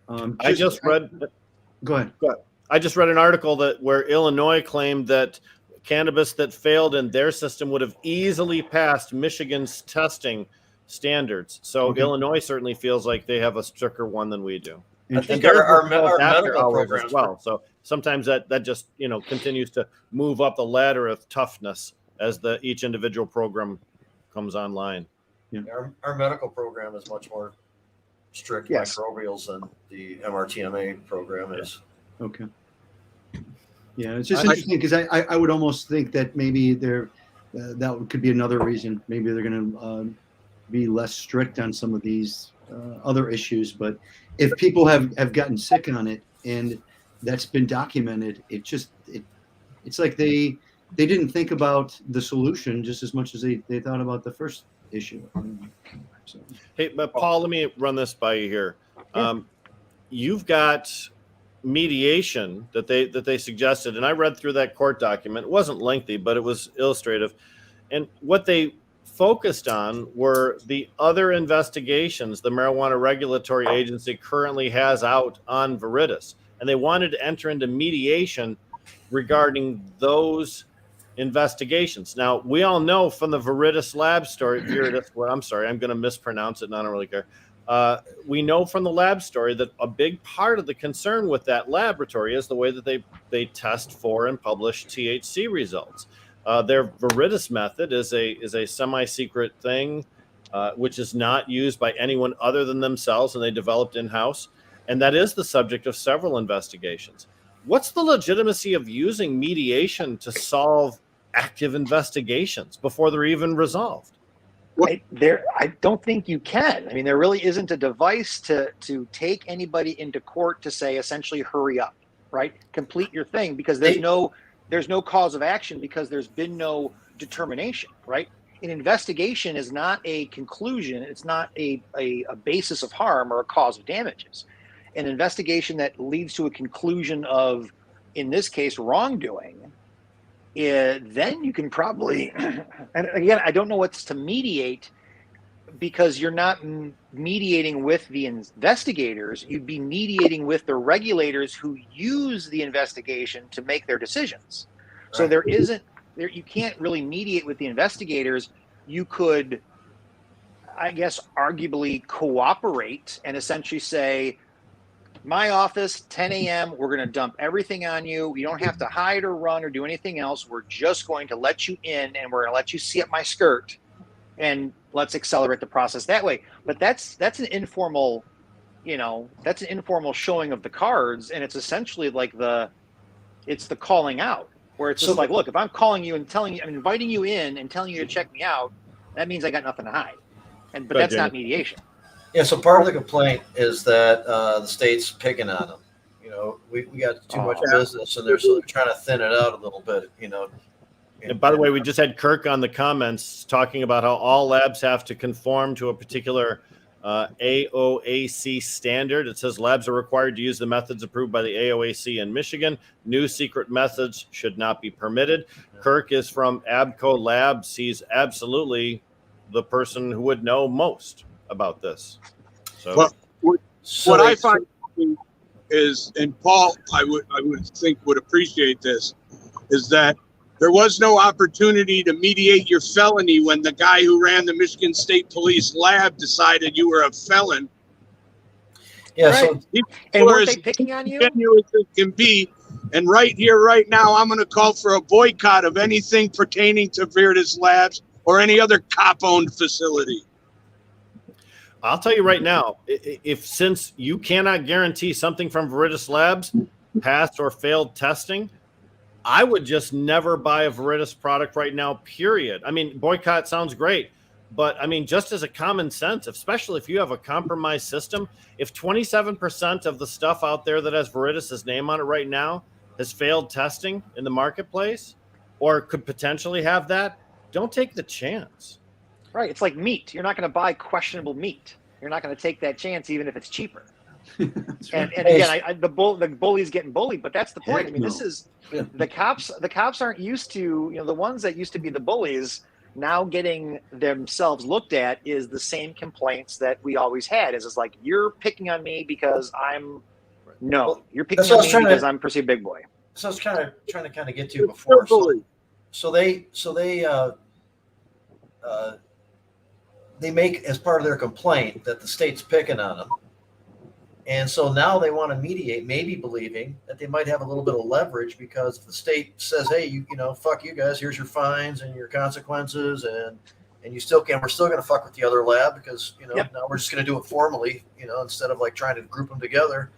Go ahead. I just read an article where Illinois claimed that cannabis that failed in their system would have easily passed Michigan's testing standards. So Illinois certainly feels like they have a stricter one than we do. I think our medical program as well. So sometimes that just continues to move up the ladder of toughness as each individual program comes online. Yeah. Our medical program is much more strict microbials than the MRTMA program is. Okay. Yeah, it's just interesting because I would almost think that maybe that could be another reason. Maybe they're going to be less strict on some of these other issues. But if people have gotten sick on it and that's been documented, it's like they didn't think about the solution just as much as they thought about the first issue. So. Hey, but Paul, let me run this by you here. Yeah. You've got mediation that they suggested, and I read through that court document. It wasn't lengthy, but it was illustrative. And what they focused on were the other investigations the Marijuana Regulatory Agency currently has out on Viridis. And they wanted to enter into mediation regarding those investigations. Now, we all know from the Viridis Labs story, I'm sorry, I'm going to mispronounce it, and I don't really care. We know from the lab story that a big part of the concern with that laboratory is the way that they test for and publish THC results. Their Viridis method is a semi-secret thing, which is not used by anyone other than themselves, and they developed in-house. And that is the subject of several investigations. What's the legitimacy of using mediation to solve active investigations before they're even resolved? I don't think you can. I mean, there really isn't a device to take anybody into court to say, essentially, hurry up, right? Complete your thing, because there's no cause of action because there's been no determination, right? An investigation is not a conclusion. It's not a basis of harm or a cause of damages. An investigation that leads to a conclusion of, in this case, wrongdoing, then you can probably, and again, I don't know what's to mediate, because you're not mediating with the investigators. You'd be mediating with the regulators who use the investigation to make their decisions. So you can't really mediate with the investigators. You could I guess, arguably cooperate and essentially say, my office, 10 a.m., we're going to dump everything on you. You don't have to hide or run or do anything else. We're just going to let you in, and we're going to let you see up my skirt, and let's accelerate the process that way. But that's an informal, that's an informal showing of the cards, and it's essentially like it's the calling out, where it's just like, look, if I'm calling you and telling you, I'm inviting you in and telling you to check me out, that means I got nothing to hide. But that's not mediation. Yeah, so part of the complaint is that the state's picking on them. We got too much business, and they're trying to thin it out a little bit. And by the way, we just had Kirk on the comments talking about how all labs have to conform to a particular AOAC standard. It says labs are required to use the methods approved by the AOAC in Michigan. New secret methods should not be permitted. Kirk is from Abco Labs. He's absolutely the person who would know most about this. So, what I find is, and Paul, I would think would appreciate this, is that there was no opportunity to mediate your felony when the guy who ran the Michigan State Police lab decided you were a felon. Yeah, right. so and were they picking on you? Genuine as it can be. And right here, right now, I'm going to call for a boycott of anything pertaining to Viridis Labs or any other cop-owned facility. I'll tell you right now, since you cannot guarantee something from Viridis Labs passed or failed testing, I would just never buy a Viridis product right now, period. I mean, boycott sounds great, but I mean, just as a common sense, especially if you have a compromised system, if 27% of the stuff out there that has Viridis' name on it right now has failed testing in the marketplace or could potentially have that, don't take the chance. Right. It's like meat. You're not going to buy questionable meat. You're not going to take that chance, even if it's cheaper. And again, the bully's getting bullied, but that's the point. I mean, this is the cops. The cops aren't used to, the ones that used to be the bullies now getting themselves looked at is the same complaints that we always had. Is it's like, you're picking on me because you're picking on me because I'm perceived big boy. So I was trying to get to before. So they make as part of their complaint that the state's picking on them. And so now they want to mediate, maybe believing that they might have a little bit of leverage because if the state says, hey, fuck you guys, here's your fines and your consequences, and you still can, we're still going to fuck with the other lab because, now we're just going to do it formally, instead of like trying to group them together.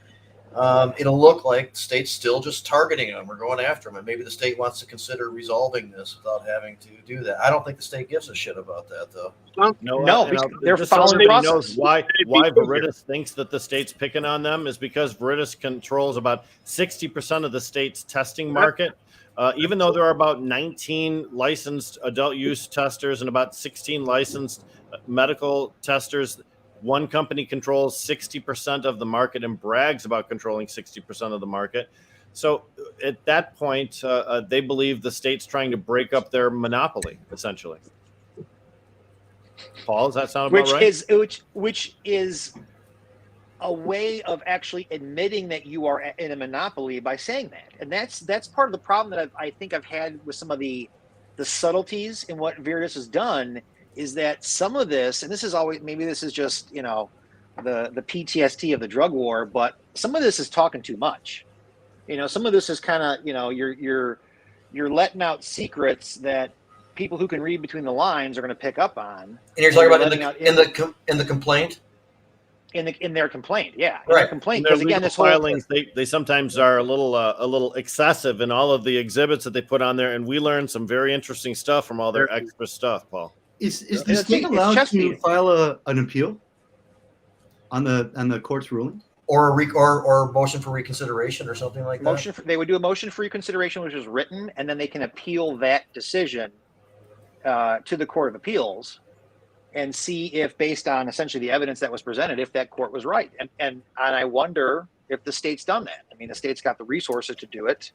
It'll look like the state's still just targeting them or going after them. And maybe the state wants to consider resolving this without having to do that. I don't think the state gives a shit about that, though. No, they're following the process. Knows why Viridis thinks that the state's picking on them is because Viridis controls about 60% of the state's testing market. Even though there are about 19 licensed adult use testers and about 16 licensed medical testers, one company controls 60% of the market and brags about controlling 60% of the market. So at that point, they believe the state's trying to break up their monopoly, essentially. Paul, does that sound about right? Which is a way of actually admitting that you are in a monopoly by saying that. And that's part of the problem that I think I've had with some of the subtleties in what Viridis has done, is that some of this, and this is always, maybe this is just, the PTSD of the drug war, but some of this is talking too much. Some of this is kind of, you're letting out secrets that people who can read between the lines are going to pick up on. And you're talking about in the complaint? In their complaint, yeah. Right. Their complaint, because again, this filings, they sometimes are a little excessive in all of the exhibits that they put on there, and we learned some very interesting stuff from all their extra stuff, Paul. Is the state allowed to file an appeal on the court's ruling, or motion for reconsideration or something like that? They would do a motion for reconsideration, which is written, and then they can appeal that decision to the Court of Appeals and see if, based on essentially the evidence that was presented, if that court was right. And I wonder if the state's done that. I mean, the state's got the resources to do it.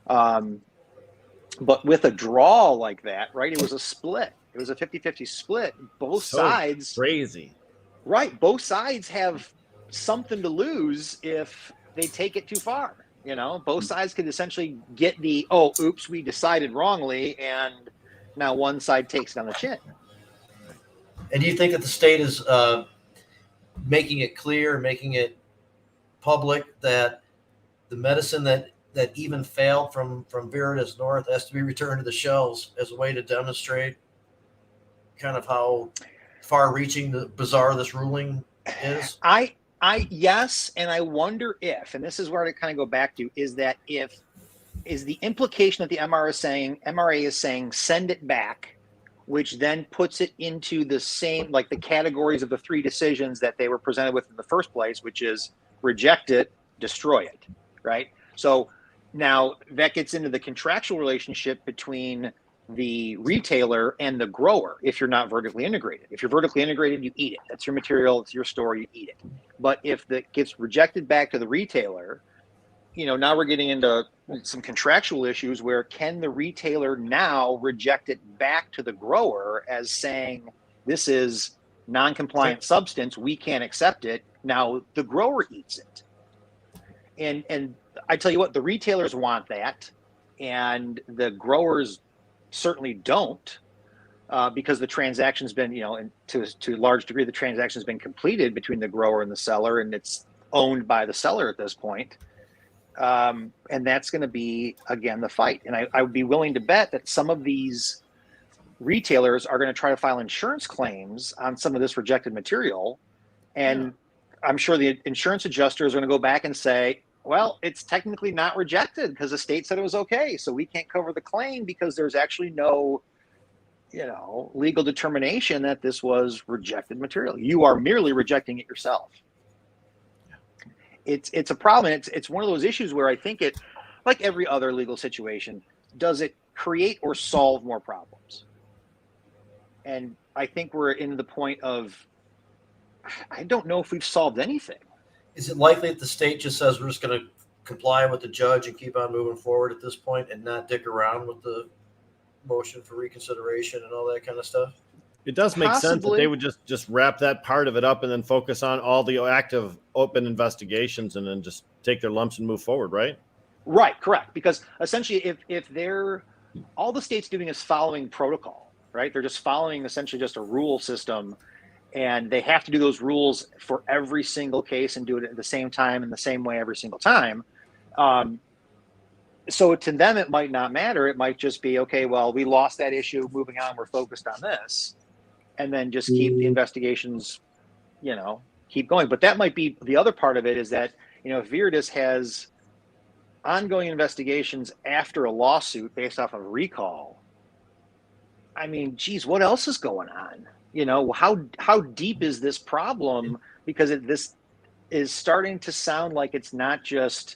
But with a draw like that, right, it was a split. It was a 50-50 split. Both sides. Crazy. Right. Both sides have something to lose if they take it too far. Both sides could essentially get oops, we decided wrongly, and now one side takes it on the chin. And do you think that the state is making it clear, making it public that the medicine that even failed from Viridis North has to be returned to the shelves as a way to demonstrate kind of how far-reaching, bizarre this ruling is? Yes, and I wonder if, and this is where I kind of go back to, is the implication that the MRA is saying send it back, which then puts it into the same, like the categories of the three decisions that they were presented with in the first place, which is reject it, destroy it, right? So now that gets into the contractual relationship between the retailer and the grower if you're not vertically integrated. If you're vertically integrated, you eat it. That's your material, it's your store, you eat it. But if that gets rejected back to the retailer, now we're getting into some contractual issues where can the retailer now reject it back to the grower as saying, this is non-compliant substance, we can't accept it. Now the grower eats it. And I tell you what, the retailers want that, and the growers certainly don't, because the transaction's been, and to a large degree, the transaction's been completed between the grower and the seller, and it's owned by the seller at this point. And that's going to be, again, the fight. And I would be willing to bet that some of these retailers are going to try to file insurance claims on some of this rejected material. And I'm sure the insurance adjusters are going to go back and say, well, it's technically not rejected because the state said it was okay. So we can't cover the claim because there's actually no, legal determination that this was rejected material. You are merely rejecting it yourself. It's a problem. It's one of those issues where I think it, like every other legal situation, does it create or solve more problems? And I think we're in the point of, I don't know if we've solved anything. Is it likely that the state just says we're just going to comply with the judge and keep on moving forward at this point and not dick around with the motion for reconsideration and all that kind of stuff? It does make sense that they would just wrap that part of it up and then focus on all the active open investigations and then just take their lumps and move forward, right? Right, correct. Because essentially if they're, all the state's doing is following protocol, right? They're just following essentially just a rule system, and they have to do those rules for every single case and do it at the same time in the same way every single time. So to them, it might not matter. It might just be, okay, well, we lost that issue, moving on, we're focused on this. And then just keep the investigations, keep going. But that might be the other part of it, is that, if Viridis has ongoing investigations after a lawsuit based off of a recall, I mean, geez, what else is going on? How deep is this problem? Because this is starting to sound like it's not just,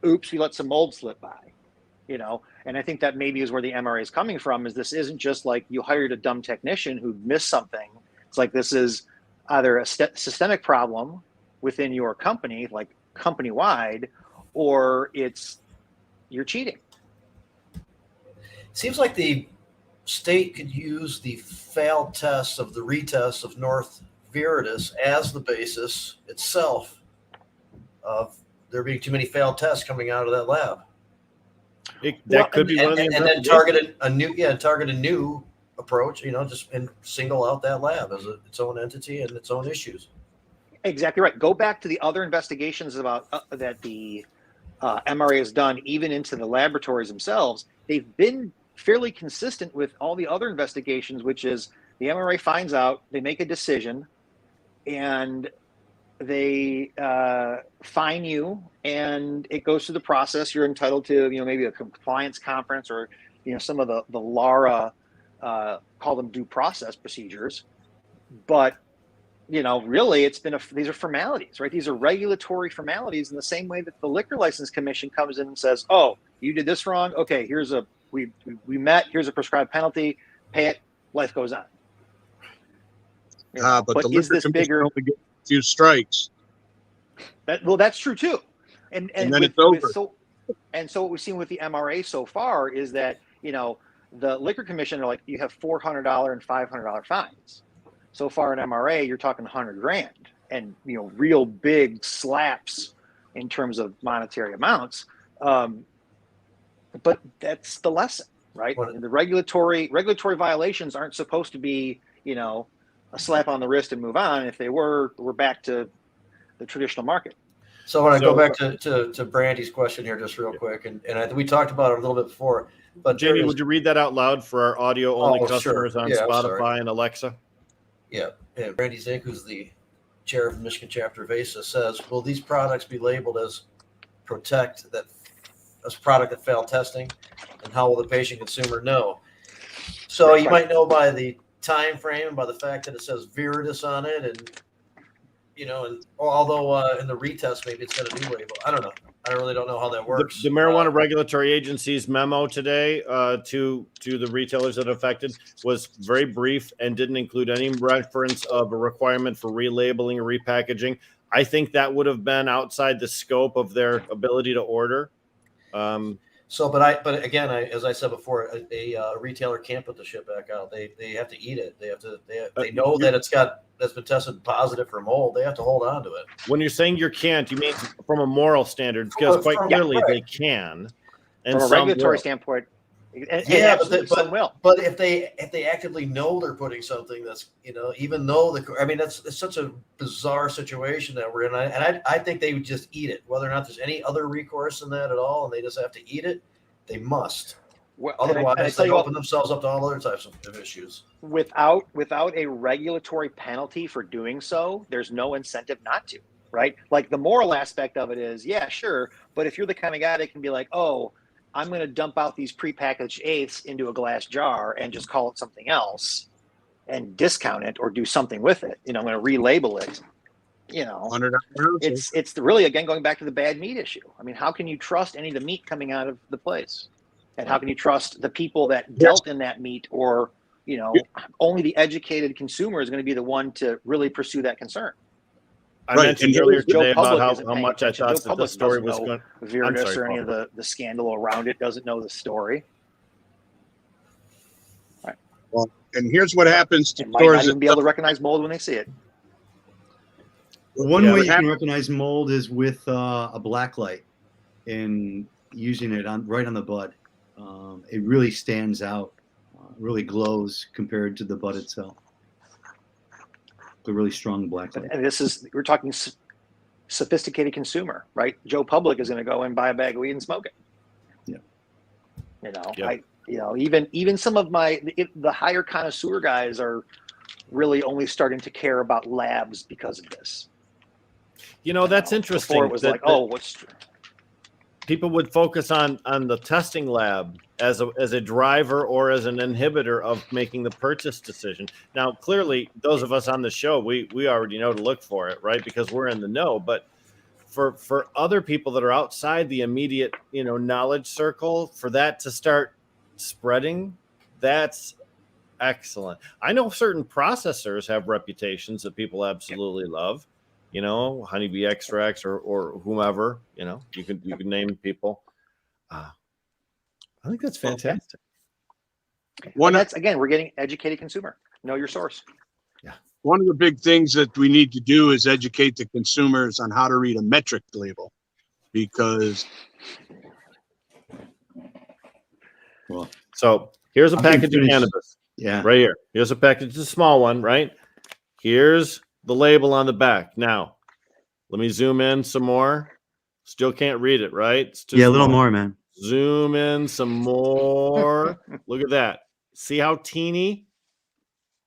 oops, we let some mold slip by, and I think that maybe is where the MRA is coming from, is this isn't just like you hired a dumb technician who missed something. It's like this is either a systemic problem within your company, like company-wide, or you're cheating. Seems like the state could use the failed tests of the retests of North Viridis as the basis itself of there being too many failed tests coming out of that lab. That could be one of the, and then target a new approach, just and single out that lab as its own entity and its own issues. Exactly right. Go back to the other investigations about that the MRA has done, even into the laboratories themselves. They've been fairly consistent with all the other investigations, which is the MRA finds out, they make a decision, and they fine you, and it goes through the process. You're entitled to, maybe a compliance conference, or, some of the LARA, call them due process procedures. But, really it's been these are formalities, right? These are regulatory formalities, in the same way that the Liquor License Commission comes in and says, oh, you did this wrong. Okay, we met, here's a prescribed penalty, pay it, life goes on. But the is this bigger? Only get a few strikes. That's true too. And then it's over. So what we've seen with the MRA so far is that, the Liquor Commission are like, you have $400 and $500 fines. So far in MRA, you're talking $100,000, and, real big slaps in terms of monetary amounts. But that's the lesson, right? The regulatory violations aren't supposed to be, a slap on the wrist and move on. If they were, we're back to the traditional market. So when I go back to Brandy's question here, just real quick, and we talked about it a little bit before, but Jamie, would you read that out loud for our audio only customers on Spotify and Alexa? Yeah. Brandy Zink, who's the chair of the Michigan chapter of ASA, says, will these products be labeled as product that failed testing, and how will the patient consumer know? So you might know by the time frame and by the fact that it says Viridis on it, and and although in the retest maybe it's got a new label. I don't know. I really don't know how that works. The Marijuana Regulatory Agency's memo today to the retailers that are affected was very brief and didn't include any reference of a requirement for relabeling or repackaging. I think that would have been outside the scope of their ability to order. But again, as I said before, a retailer can't put the shit back out. They have to eat it. They know that that's been tested positive for mold. They have to hold on to it. When you're saying you can't, you mean from a moral standard, because quite clearly they can. And from a regulatory standpoint, but if they actively know they're putting something that's even though it's such a bizarre situation that we're in, and I think they would just eat it, whether or not there's any other recourse in that at all, and they just have to eat it. They must. Well, otherwise, they open themselves up to all other types of issues. Without a regulatory penalty for doing so, there's no incentive not to, right? Like the moral aspect of it is, yeah, sure, but if you're the kind of guy that can be like, oh, I'm going to dump out these prepackaged eighths into a glass jar and just call it something else and discount it or do something with it. I'm going to relabel it. It's really, again, going back to the bad meat issue. I mean, how can you trust any of the meat coming out of the place? And how can you trust the people that dealt in that meat, or, only the educated consumer is going to be the one to really pursue that concern. I mentioned earlier today about how much I thought that the story was going. Viridis or any of the scandal around it, doesn't know the story. Right. Well, and here's what happens to stores. Might not even be able to recognize mold when they see it. One way you can recognize mold is with a black light and using it right on the bud. It really stands out, really glows compared to the bud itself. The really strong black light. And we're talking sophisticated consumer, right? Joe Public is going to go and buy a bag of weed and smoke it. Yeah. Even some of the higher connoisseur guys are really only starting to care about labs because of this. That's interesting. Before it was what's people would focus on the testing lab as a driver or as an inhibitor of making the purchase decision. Now, clearly, those of us on the show, we already know to look for it, right? Because we're in the know. But for other people that are outside the immediate, knowledge circle, for that to start spreading, that's excellent. I know certain processors have reputations that people absolutely love. Honeybee extracts or whomever, you can name people. I think that's fantastic. That's, again, we're getting educated consumer. Know your source. Yeah. One of the big things that we need to do is educate the consumers on how to read a metric label, because. So here's a package of cannabis. Yeah. Right here. Here's a package, it's a small one, right? Here's the label on the back. Now, let me zoom in some more. Still can't read it, right? It's too small. A little more, man. Zoom in some more. Look at that. See how teeny?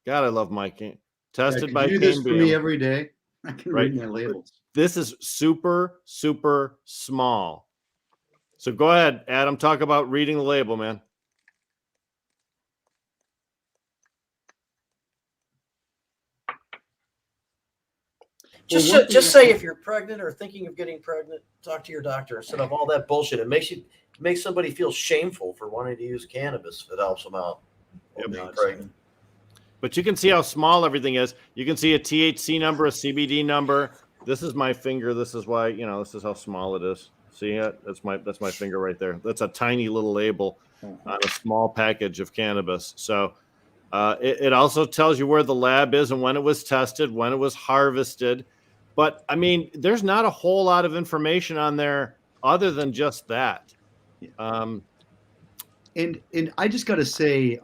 God, I love MiCIA. Tested by you do this for me every day. I can read my labels. This is super, super small. So go ahead, Adam. Talk about reading the label, man. Just say if you're pregnant or thinking of getting pregnant, talk to your doctor instead of all that bullshit. It makes somebody feel shameful for wanting to use cannabis if it helps them out. Being pregnant. But you can see how small everything is. You can see a THC number, a CBD number. This is my finger. This is why, this is how small it is. See it? That's my finger right there. That's a tiny little label on a small package of cannabis. So it also tells you where the lab is and when it was tested, when it was harvested. But I mean, there's not a whole lot of information on there other than just that. And I just got to say,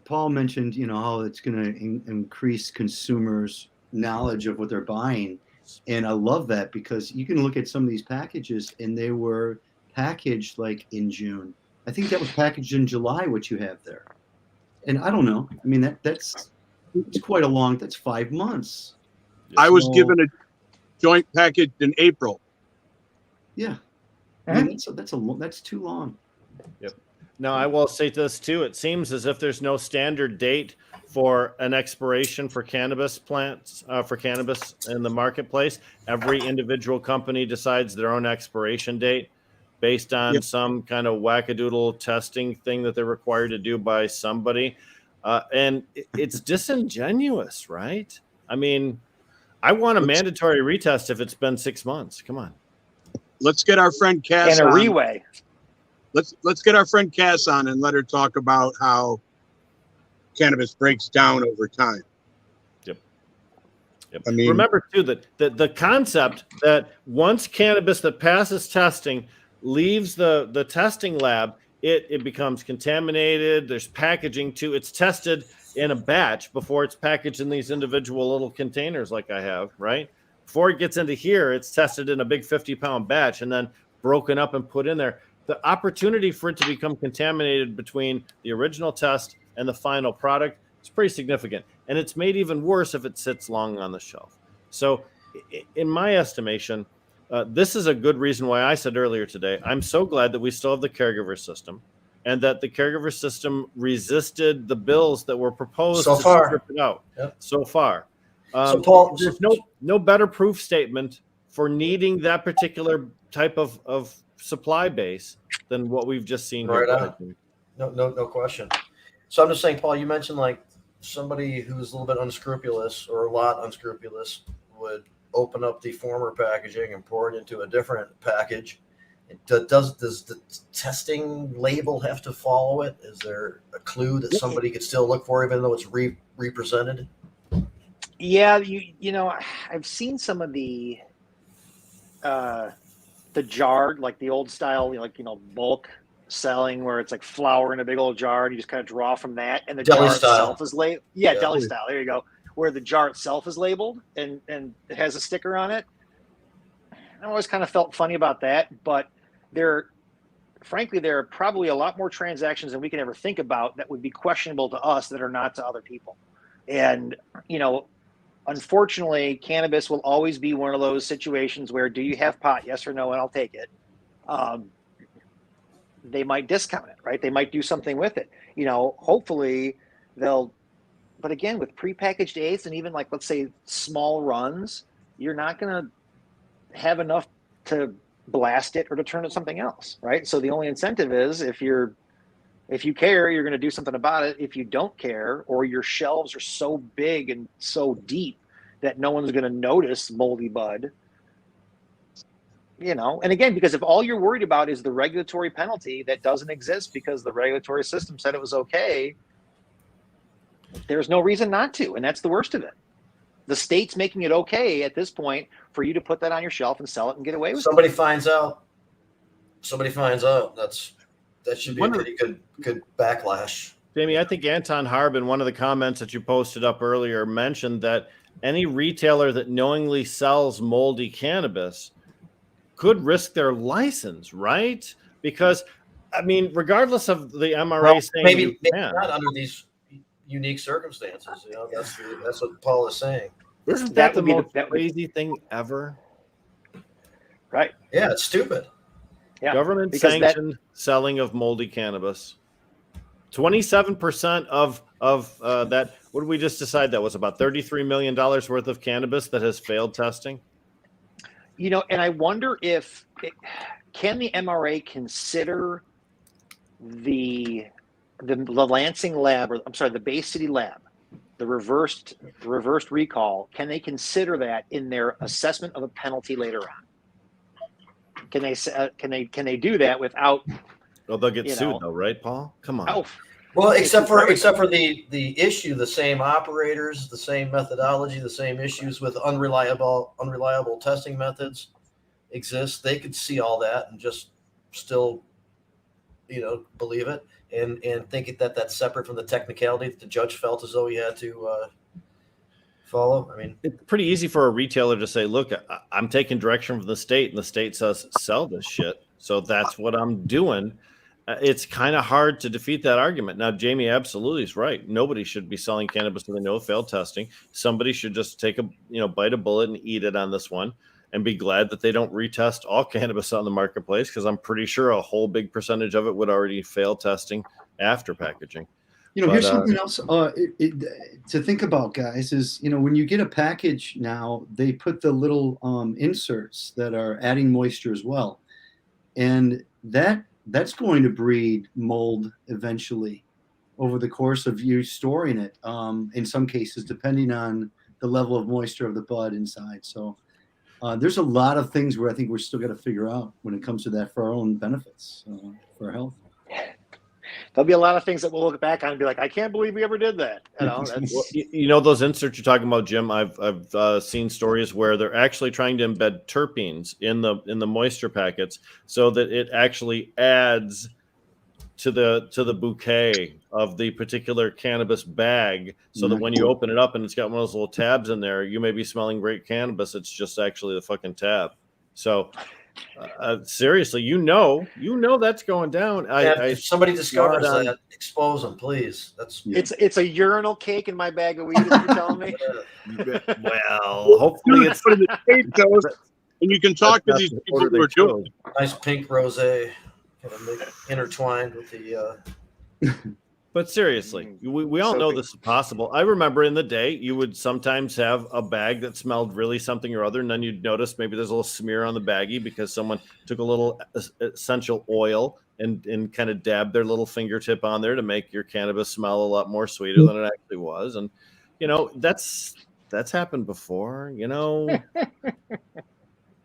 Paul mentioned, how it's going to increase consumers' knowledge of what they're buying. And I love that because you can look at some of these packages and they were packaged like in June. I think that was packaged in July, what you have there. And I don't know. I mean, that's quite that's 5 months. I was given a joint package in April. Yeah. I mean, that's too long. Yep. Now, I will say this too. It seems as if there's no standard date for an expiration for cannabis plants, for cannabis in the marketplace. Every individual company decides their own expiration date based on some kind of wackadoodle testing thing that they're required to do by somebody. And it's disingenuous, right? I mean, I want a mandatory retest if it's been 6 months. Come on. Let's get our friend Cass and a on. reweigh. Let's get our friend Cass on and let her talk about how cannabis breaks down over time. Yep. I mean, remember too that the concept that once cannabis that passes testing leaves the testing lab, it becomes contaminated. There's packaging too. It's tested in a batch before it's packaged in these individual little containers like I have, right? Before it gets into here, it's tested in a big 50-pound batch and then broken up and put in there. The opportunity for it to become contaminated between the original test and the final product is pretty significant. And it's made even worse if it sits long on the shelf. So in my estimation, this is a good reason why I said earlier today, I'm so glad that we still have the caregiver system and that the caregiver system resisted the bills that were proposed so to far. strip it out. Yep. So far. So Paul, there's no better proof statement for needing that particular type of supply base than what we've just seen right here. on. No question. So I'm just saying, Paul, you mentioned like somebody who's a little bit unscrupulous or a lot unscrupulous would open up the former packaging and pour it into a different package. Does the testing label have to follow it? Is there a clue that somebody could still look for even though it's represented? Yeah, you know, I've seen some of the jarred, like the old style, like, bulk selling where it's like flour in a big old jar and you just kind of draw from that, and the Deli jar style. itself is labeled. Yeah, deli style. There you go. Where the jar itself is labeled and it has a sticker on it. I always kind of felt funny about that, but frankly, there are probably a lot more transactions than we can ever think about that would be questionable to us that are not to other people. And, unfortunately, cannabis will always be one of those situations where, do you have pot? Yes or no, and I'll take it. They might discount it, right? They might do something with it. Hopefully they'll, but again, with prepackaged eighths and even like, let's say, small runs, you're not going to have enough to blast it or to turn it something else, right? So the only incentive is if you care, you're going to do something about it. If you don't care, or your shelves are so big and so deep that no one's going to notice moldy bud, and again, because if all you're worried about is the regulatory penalty that doesn't exist because the regulatory system said it was okay, there's no reason not to. And that's the worst of it. The state's making it okay at this point for you to put that on your shelf and sell it and get away with it. Somebody finds out. That should be a pretty good backlash. Jamie, I think Anton Harb, in one of the comments that you posted up earlier, mentioned that any retailer that knowingly sells moldy cannabis could risk their license, right? Because, I mean, regardless of the MRA saying maybe not under these unique circumstances. That's what Paul is saying. Isn't that the most crazy thing ever? Right. Yeah, it's stupid. Yeah, government sanctioned selling of moldy cannabis. 27% of that. What did we just decide that was about $33 million worth of cannabis that has failed testing? And I wonder can the MRA consider the Lansing lab, or I'm sorry, the Bay City lab, the reversed recall, can they consider that in their assessment of a penalty later on? Can they do that without? Well, they'll get sued though, right, Paul? Come on. Oh, well, except for the issue, the same operators, the same methodology, the same issues with unreliable testing methods exist. They could see all that and just still, believe it. and thinking that that's separate from the technicality that the judge felt as though he had to follow? I mean, it's pretty easy for a retailer to say, look, I'm taking direction from the state, and the state says, sell this shit. So that's what I'm doing. It's kind of hard to defeat that argument. Now, Jamie absolutely is right. Nobody should be selling cannabis with no failed testing. Somebody should just take a bite a bullet and eat it on this one, and be glad that they don't retest all cannabis on the marketplace, because I'm pretty sure a whole big percentage of it would already fail testing after packaging. Here's something else to think about, guys, is, when you get a package now, they put the little inserts that are adding moisture as well. And that's going to breed mold eventually over the course of you storing it, in some cases, depending on the level of moisture of the bud inside. So there's a lot of things where I think we're still got to figure out when it comes to that for our own benefits, for our health. There'll be a lot of things that we'll look back on and be like, I can't believe we ever did that. Those inserts you're talking about, Jim, I've seen stories where they're actually trying to embed terpenes in the moisture packets so that it actually adds to the bouquet of the particular cannabis bag, so that when you open it up and it's got one of those little tabs in there, you may be smelling great cannabis. It's just actually the fucking tab. So seriously, that's going down. If somebody discovers that, expose them, please. It's a urinal cake in my bag of weed, is what you're telling me? Well, hopefully it's put in the tape, and you can talk to these people who are doing it. Nice pink rosé, kind of intertwined with the. But seriously, we all know this is possible. I remember in the day, you would sometimes have a bag that smelled really something or other, and then you'd notice maybe there's a little smear on the baggie because someone took a little essential oil and kind of dabbed their little fingertip on there to make your cannabis smell a lot more sweeter than it actually was. And, that's happened before,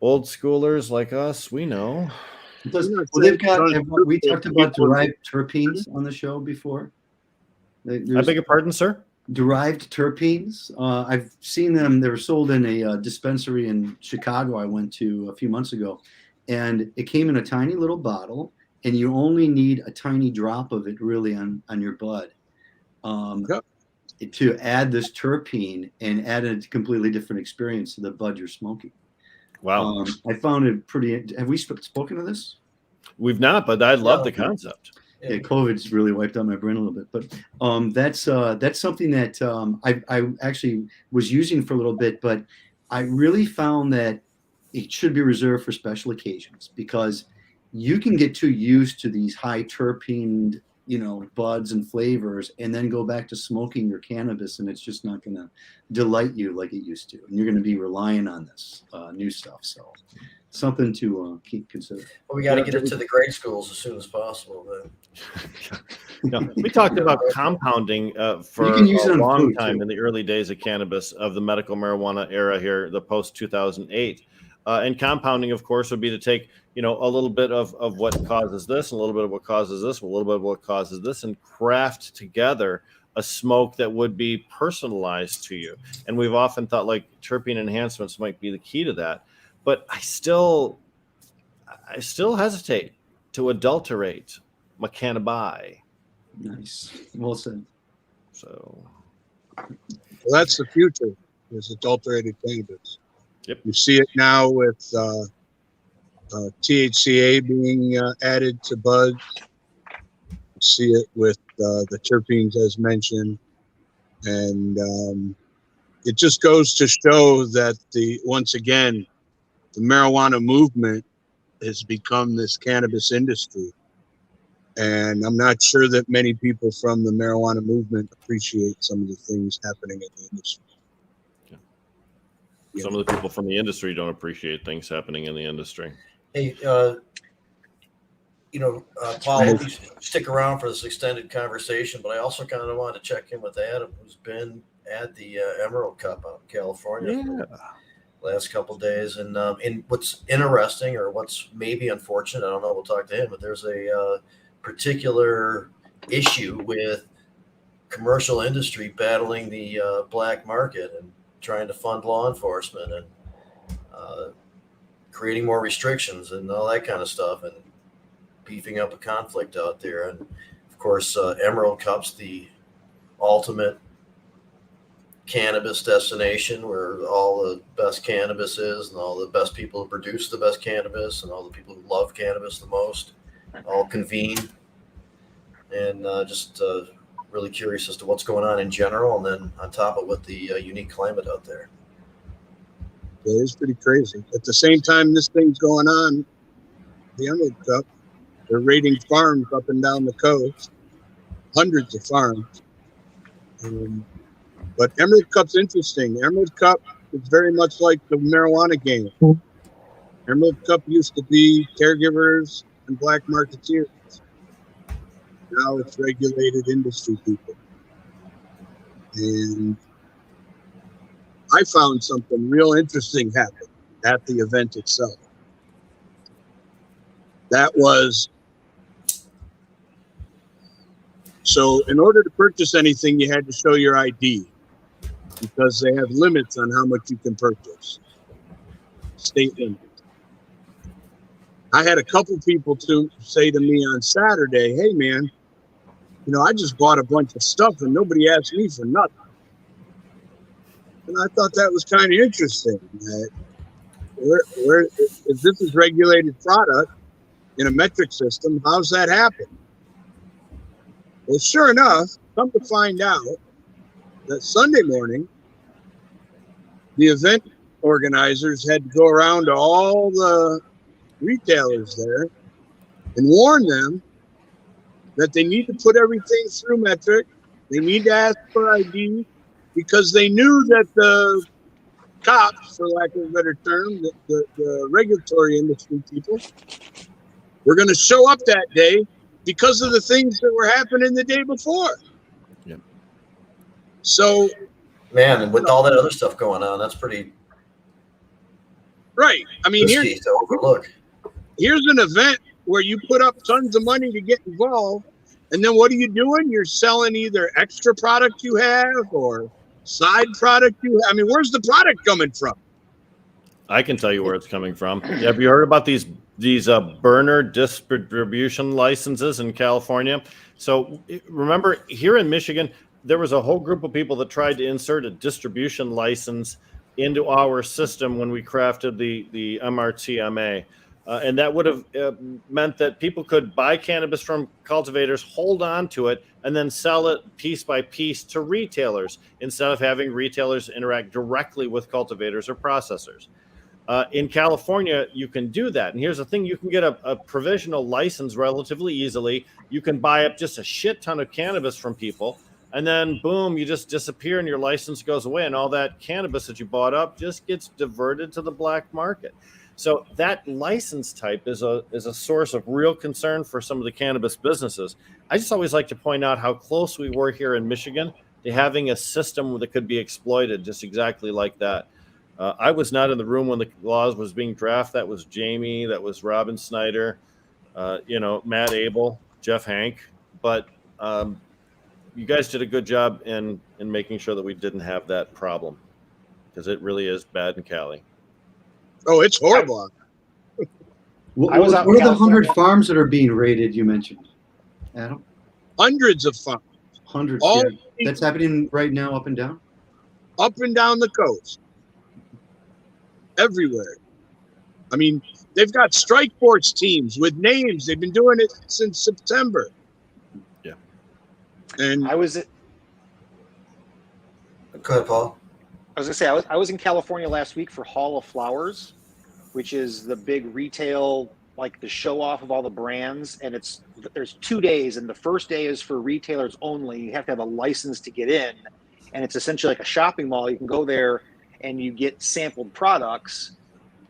Old schoolers like us, we know. We talked about derived terpenes on the show before. I beg your pardon, sir? Derived terpenes. I've seen them. They were sold in a dispensary in Chicago I went to a few months ago. And it came in a tiny little bottle, and you only need a tiny drop of it really on your bud to add this terpene and add a completely different experience to the bud you're smoking. Wow. I found it pretty. Have we spoken of this? We've not, but I love the concept. Yeah, COVID's really wiped out my brain a little bit, but that's something that I actually was using for a little bit, but I really found that it should be reserved for special occasions, because you can get too used to these high terpene, buds and flavors, and then go back to smoking your cannabis, and it's just not going to delight you like it used to, and you're going to be relying on this new stuff. So something to keep considering. Well, we got to get it to the grade schools as soon as possible. We talked about compounding for a long time in the early days of cannabis, of the medical marijuana era here, the post 2008. And compounding, of course, would be to take, a little bit of what causes this, a little bit of what causes this, a little bit of what causes this, and craft together a smoke that would be personalized to you. And we've often thought like terpene enhancements might be the key to that. But I still hesitate to adulterate my cannabis. Nice. Well said. So. Well, that's the future, is adulterated cannabis. Yep. You see it now with THCA being added to buds. You see it with the terpenes, as mentioned. And it just goes to show that once again, the marijuana movement has become this cannabis industry. And I'm not sure that many people from the marijuana movement appreciate some of the things happening in the industry. Yeah. Some of the people from the industry don't appreciate things happening in the industry. Hey, Paul, hope you stick around for this extended conversation, but I also kind of wanted to check in with Adam, who's been at the Emerald Cup out in California for the last couple of days. And what's interesting, or what's maybe unfortunate, I don't know, we'll talk to him, but there's a particular issue with commercial industry battling the black market and trying to fund law enforcement and creating more restrictions and all that kind of stuff, and beefing up a conflict out there. And of course, Emerald Cup's the ultimate cannabis destination where all the best cannabis is and all the best people who produce the best cannabis and all the people who love cannabis the most all convene. And just really curious as to what's going on in general, and then on top of with the unique climate out there. Yeah, it's pretty crazy. At the same time this thing's going on, the Emerald Cup, they're raiding farms up and down the coast, hundreds of farms. But Emerald Cup's interesting. Emerald Cup is very much like the marijuana game. Emerald Cup used to be caregivers and black marketeers. Now it's regulated industry people. And I found something real interesting happen at the event itself. That was, so in order to purchase anything, you had to show your ID because they have limits on how much you can purchase. State limit. I had a couple people to say to me on Saturday, hey man, you know, I just bought a bunch of stuff and nobody asked me for nothing. And I thought that was kind of interesting. That if this is regulated product in a metric system, how's that happen? Well, sure enough, come to find out that Sunday morning, the event organizers had to go around to all the retailers there and warn them that they need to put everything through metric. They need to ask for ID because they knew that the cops, for lack of a better term, the regulatory industry people, were going to show up that day because of the things that were happening the day before. Yeah. So, man, and with all that other stuff going on, that's pretty right. I mean, risky to overlook. Here's an event where you put up tons of money to get involved, and then what are you doing? You're selling either extra product you have or side product you have. I mean, where's the product coming from? I can tell you where it's coming from. Have you heard about these burner distribution licenses in California? So remember, here in Michigan, there was a whole group of people that tried to insert a distribution license into our system when we crafted the MRTMA. And that would have meant that people could buy cannabis from cultivators, hold on to it, and then sell it piece by piece to retailers instead of having retailers interact directly with cultivators or processors. In California, you can do that. And here's the thing, you can get a provisional license relatively easily. You can buy up just a shit ton of cannabis from people, and then boom, you just disappear and your license goes away, and all that cannabis that you bought up just gets diverted to the black market. So that license type is a source of real concern for some of the cannabis businesses. I just always like to point out how close we were here in Michigan to having a system that could be exploited just exactly like that. I was not in the room when the laws was being drafted. That was Jamie, that was Robin Snyder, Matt Abel, Jeff Hank. But you guys did a good job in making sure that we didn't have that problem, because it really is bad in Cali. Oh, it's horrible. What are the 100 farms that are being raided you mentioned, Adam? Hundreds of farms. Hundreds, All yeah. That's happening right now up and down? Up and down the coast. Everywhere. I mean, they've got strike force teams with names. They've been doing it since September. Yeah. And Go ahead, Paul. I was gonna say I was in California last week for Hall of Flowers, which is the big retail, like the show off of all the brands, and there's 2 days, and the first day is for retailers only. You have to have a license to get in, and it's essentially like a shopping mall. You can go there and you get sampled products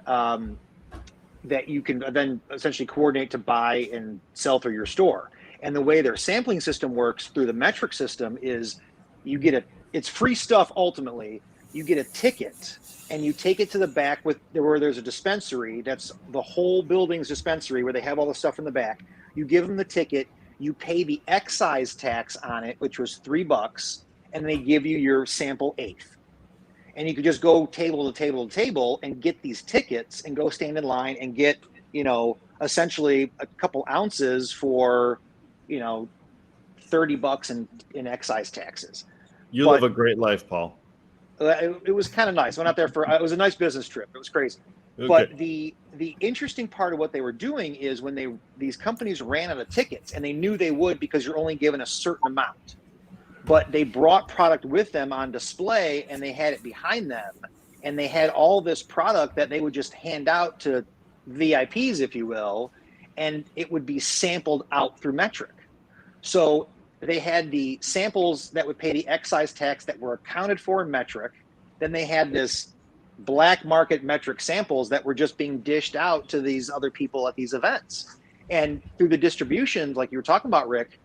that you can then essentially coordinate to buy and sell through your store. And the way their sampling system works through the metric system is it's free stuff ultimately. You get a ticket and you take it to the back where there's a dispensary. That's the whole building's dispensary where they have all the stuff in the back. You give them the ticket, you pay the excise tax on it, which was $3, and they give you your sample eighth. And you could just go table to table to table and get these tickets and go stand in line and get, essentially a couple ounces for, $30 in excise taxes. You live a great life, Paul. It was kind of nice. Went out there it was a nice business trip. It was crazy. Okay. But the interesting part of what they were doing is when these companies ran out of tickets, and they knew they would because you're only given a certain amount, but they brought product with them on display, and they had it behind them, and they had all this product that they would just hand out to VIPs, if you will, and it would be sampled out through metric. So they had the samples that would pay the excise tax that were accounted for in metric. Then they had this black market metric samples that were just being dished out to these other people at these events. And through the distribution, like you were talking about, Rick,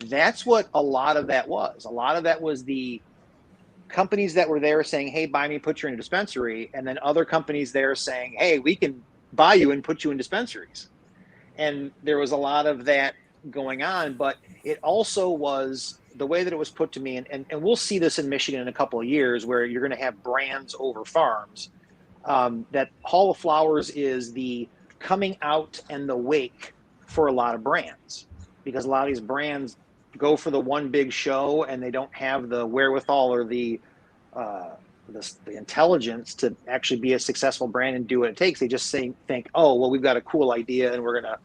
that's what a lot of that was. A lot of that was the companies that were there saying, hey, buy me, put you in a dispensary. And then other companies there saying, hey, we can buy you and put you in dispensaries. And there was a lot of that going on, but it also was the way that it was put to me, and we'll see this in Michigan in a couple of years, where you're going to have brands over farms. That Hall of Flowers is the coming out and the wake for a lot of brands, because a lot of these brands go for the one big show and they don't have the wherewithal or the intelligence to actually be a successful brand and do what it takes. They just think, oh, well, we've got a cool idea and we're going to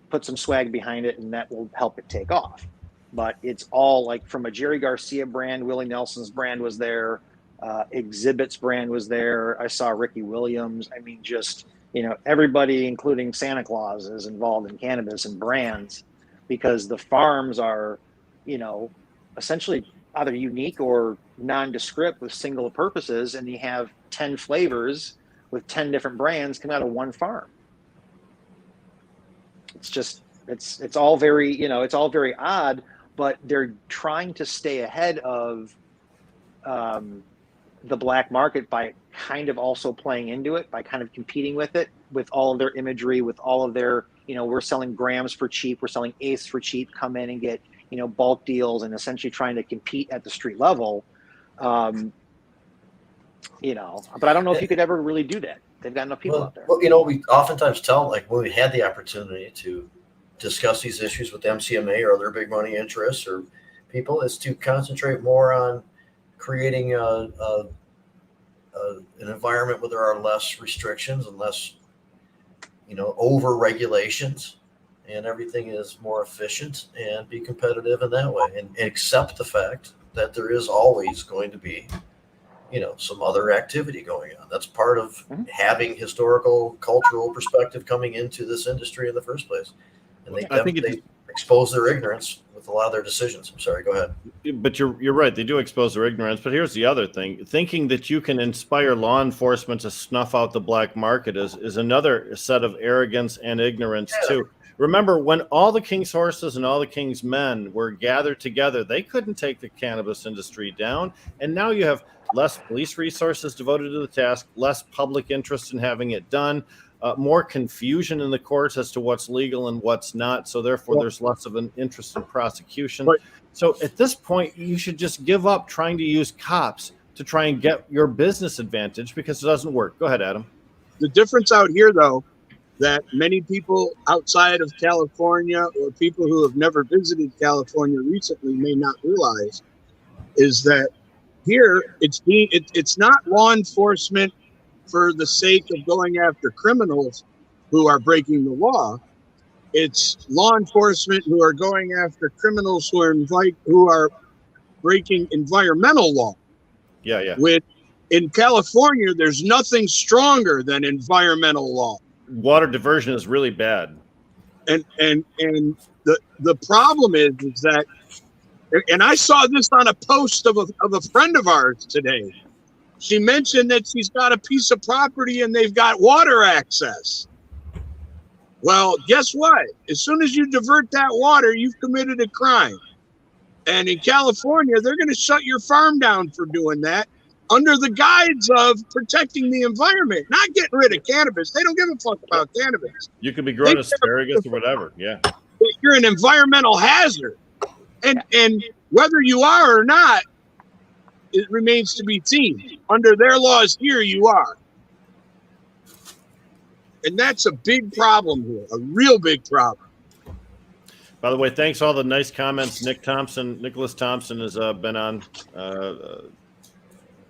put some swag behind it and that will help it take off. But it's all like from a Jerry Garcia brand, Willie Nelson's brand was there, Exhibit's brand was there. I saw Ricky Williams. I mean, just, everybody, including Santa Claus, is involved in cannabis and brands, because the farms are, essentially either unique or nondescript with single purposes. And you have 10 flavors with 10 different brands come out of one farm. It's just, it's all very, it's all very odd, but they're trying to stay ahead of the black market by kind of also playing into it, by kind of competing with it, with all of their imagery, with all of their, we're selling grams for cheap, we're selling eighths for cheap, come in and get, bulk deals, and essentially trying to compete at the street level. But I don't know if you could ever really do that. They've got enough people out there. Well, we oftentimes tell, like when we had the opportunity to discuss these issues with MCMA or other big money interests or people, is to concentrate more on creating an environment where there are less restrictions and less, over regulations, and everything is more efficient, and be competitive in that way, and accept the fact that there is always going to be some other activity going on. That's part of having historical, cultural perspective coming into this industry in the first place. And they expose their ignorance with a lot of their decisions. I'm sorry, go ahead. But you're right. They do expose their ignorance. But here's the other thing. Thinking that you can inspire law enforcement to snuff out the black market is another set of arrogance and ignorance too. Remember, when all the king's horses and all the king's men were gathered together, they couldn't take the cannabis industry down. And now you have less police resources devoted to the task, less public interest in having it done, more confusion in the courts as to what's legal and what's not. So therefore, there's less of an interest in prosecution. Right. So at this point, you should just give up trying to use cops to try and get your business advantage, because it doesn't work. Go ahead, Adam. The difference out here, though, that many people outside of California or people who have never visited California recently may not realize, is that here it's not law enforcement for the sake of going after criminals who are breaking the law. It's law enforcement who are going after criminals who are breaking environmental law. Yeah. In California, there's nothing stronger than environmental law. Water diversion is really bad. And the problem is that, and I saw this on a post of a friend of ours today. She mentioned that she's got a piece of property and they've got water access. Well, guess what? As soon as you divert that water, you've committed a crime. And in California, they're going to shut your farm down for doing that, under the guise of protecting the environment, not getting rid of cannabis. They don't give a fuck about cannabis. You could be growing asparagus or whatever. Yeah. You're an environmental hazard. And whether you are or not, it remains to be seen. Under their laws here, you are. And that's a big problem here, a real big problem. By the way, thanks for all the nice comments. Nicholas Thompson has been on,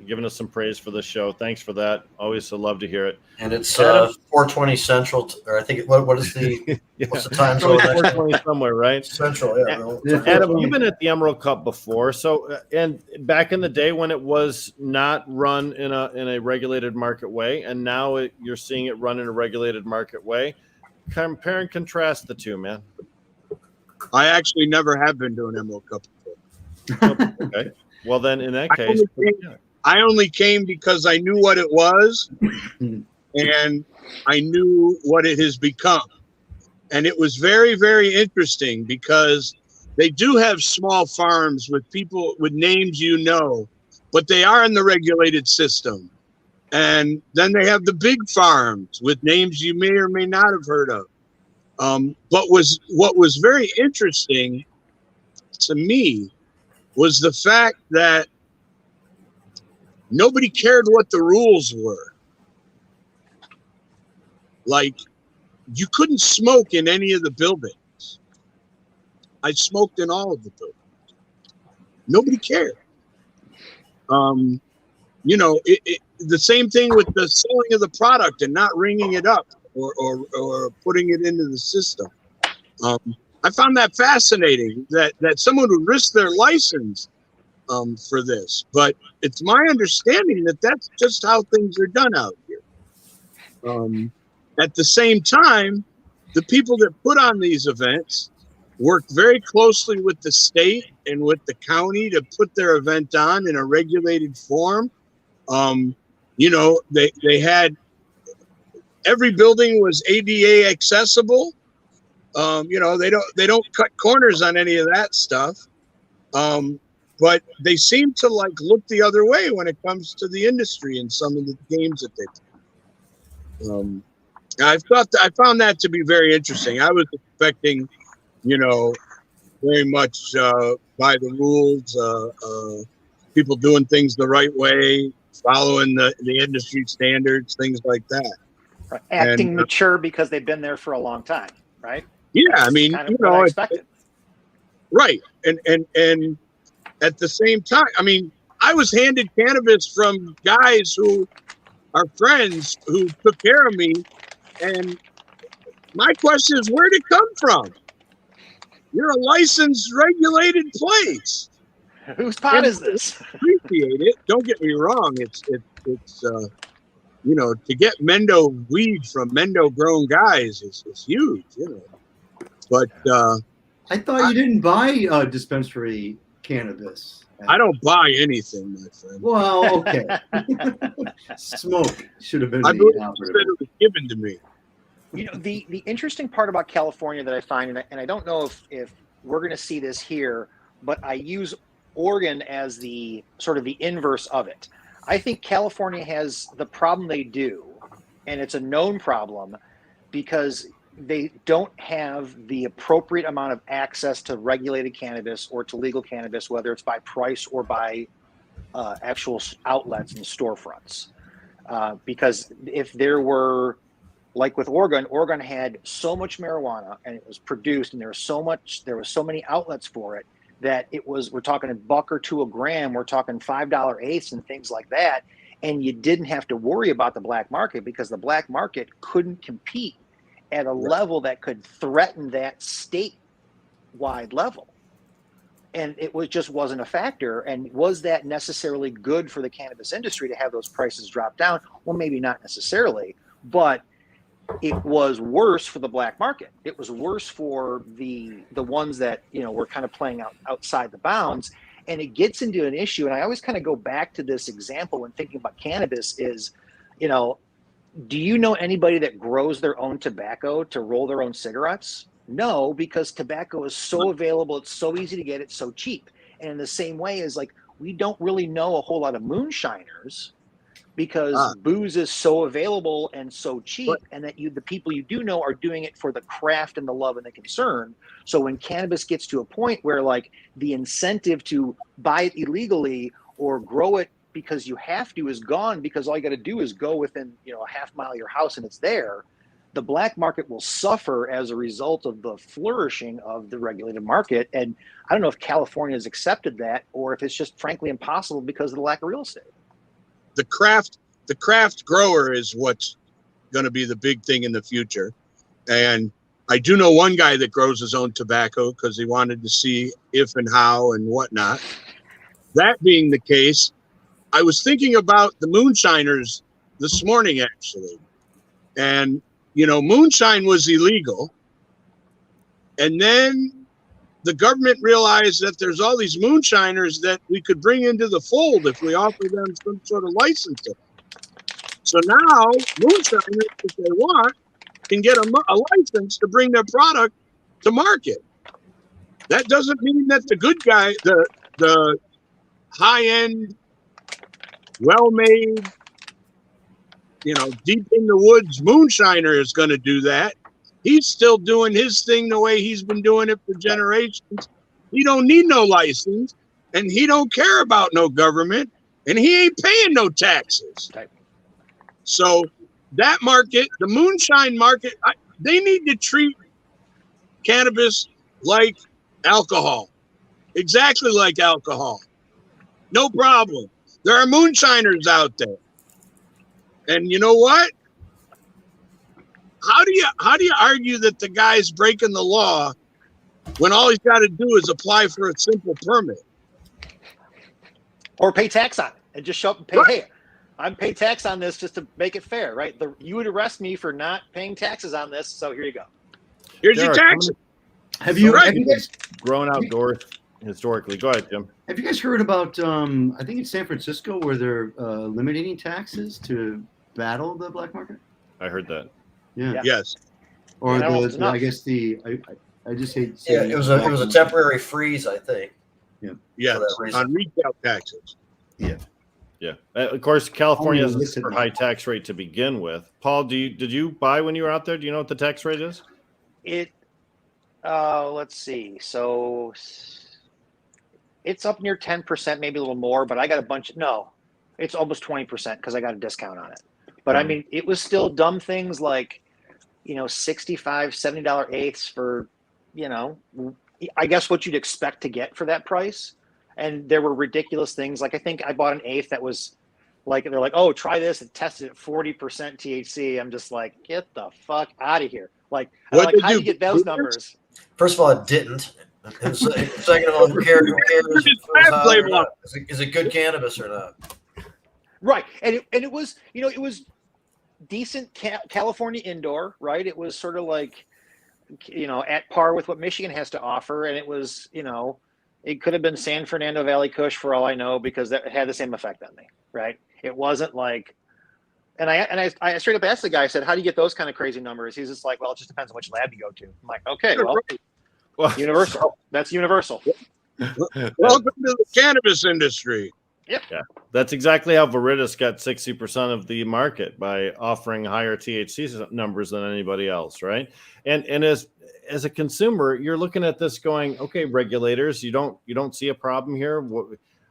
giving us some praise for the show. Thanks for that. Always love to hear it. And it's 4:20 Central, or I think what is the Yeah. what's the time zone? 4:20 somewhere, right? Central, yeah. Adam, you've been at the Emerald Cup before, so and back in the day when it was not run in a regulated market way, and now you're seeing it run in a regulated market way. Compare and contrast the two, man. I actually never have been to an Emerald Cup before. Okay. Well, then in that case, I only came because I knew what it was, and I knew what it has become. And it was very, very interesting because they do have small farms with people with names but they are in the regulated system. And then they have the big farms with names you may or may not have heard of. But what was very interesting to me was the fact that nobody cared what the rules were. Like, you couldn't smoke in any of the buildings. I smoked in all of the buildings. Nobody cared. The same thing with the selling of the product and not ringing it up or putting it into the system. I found that fascinating that someone would risk their license for this, but it's my understanding that that's just how things are done out here. At the same time, the people that put on these events work very closely with the state and with the county to put their event on in a regulated form. They had, every building was ADA accessible. They don't cut corners on any of that stuff. But they seem to look the other way when it comes to the industry and some of the games that they play. I found that to be very interesting. I was expecting, very much by the rules, people doing things the right way, following the industry standards, things like that. Acting mature because they've been there for a long time, right? Yeah, That's I mean, kind of what I expected. Right, and at the same time, I mean, I was handed cannabis from guys who are friends who took care of me, and my question is, where'd it come from? You're a licensed, regulated place. Whose pot is this? Appreciate it. Don't get me wrong. It's to get Mendo weed from Mendo grown guys is huge, But I thought you didn't buy dispensary cannabis. I don't buy anything, my friend. Well, okay. Smoke should have been I believe the that it was given to me. The interesting part about California that I find, and I don't know if we're going to see this here, but I use Oregon as the sort of the inverse of it. I think California has the problem they do, and it's a known problem because they don't have the appropriate amount of access to regulated cannabis or to legal cannabis, whether it's by price or by actual outlets and storefronts. Because if there were, like with Oregon had so much marijuana and it was produced, and there was so many outlets for it that we're talking $1 or $2 a gram, we're talking $5 eighths and things like that. And you didn't have to worry about the black market because the black market couldn't compete at a level that could threaten that statewide level. And it just wasn't a factor. And was that necessarily good for the cannabis industry to have those prices drop down? Well, maybe not necessarily, but it was worse for the black market. It was worse for the ones that, were kind of playing outside the bounds. And it gets into an issue. And I always kind of go back to this example when thinking about cannabis is, do you know anybody that grows their own tobacco to roll their own cigarettes? No, because tobacco is so available. It's so easy to get. It's so cheap. And in the same way as we don't really know a whole lot of moonshiners because booze is so available and so cheap, and that the people you do know are doing it for the craft and the love and the concern. So when cannabis gets to a point where the incentive to buy it illegally or grow it because you have to is gone, because all you got to do is go within a half mile of your house and it's there, the black market will suffer as a result of the flourishing of the regulated market. And I don't know if California has accepted that or if it's just frankly impossible because of the lack of real estate. The craft grower is what's going to be the big thing in the future. And I do know one guy that grows his own tobacco because he wanted to see if and how and whatnot. That being the case, I was thinking about the moonshiners this morning, actually. And, you know, moonshine was illegal. And then the government realized that there's all these moonshiners that we could bring into the fold if we offer them some sort of licensing. So now moonshiners, if they want, can get a license to bring their product to market. That doesn't mean that the good guy, the high-end, well-made, you know, deep in the woods moonshiner is going to do that. He's still doing his thing the way he's been doing it for generations. He don't need no license, and he don't care about no government, and he ain't paying no taxes. Right. So that market, the moonshine market, they need to treat cannabis like alcohol, exactly like alcohol. No problem. There are moonshiners out there. And you know what? How do you argue that the guy's breaking the law when all he's got to do is apply for a simple permit? Or pay tax on it and just show up and pay. Right. Hey, I'm paying tax on this just to make it fair, right? You would arrest me for not paying taxes on this, so here you go. Here's your taxes. Have you guys grown outdoors historically? Go ahead, Jim. Have you guys heard about? I think it's San Francisco where they're eliminating taxes to battle the black market. I heard that. Yeah. Yes. Or Yeah, I guess I just hate. Yeah, it was a temporary freeze, I think. Yes. On retail taxes. Yeah. Yeah. Of course, California has a super high tax rate to begin with. Paul, did you buy when you were out there? Do you know what the tax rate is? Let's see. So it's up near 10%, maybe a little more, but I got it's almost 20% because I got a discount on it. But I mean, it was still dumb things like, you know, $65, $70 eighths for, you know, I guess what you'd expect to get for that price. And there were ridiculous things. Like, I think I bought an eighth that was like, they're like, oh, try this and test it at 40% THC. I'm just like, get the fuck out of here. Like, how do you get those numbers? First of all, it didn't. And second of all, who cares? Is it good cannabis or not? Right. And it was, you know, it was decent California indoor, right? It was sort of like, you know, at par with what Michigan has to offer. And it was, you know, it could have been San Fernando Valley Kush for all I know, because that had the same effect on me, right? It wasn't like, and I straight up asked the guy, I said, how do you get those kind of crazy numbers? He's just like, well, it just depends on which lab you go to. I'm like, okay, well, universal. That's universal. Welcome to the cannabis industry. Yep. Yeah, that's exactly how Viridis got 60% of the market, by offering higher THC numbers than anybody else, right? And as a consumer, you're looking at this going, okay, regulators, you don't see a problem here.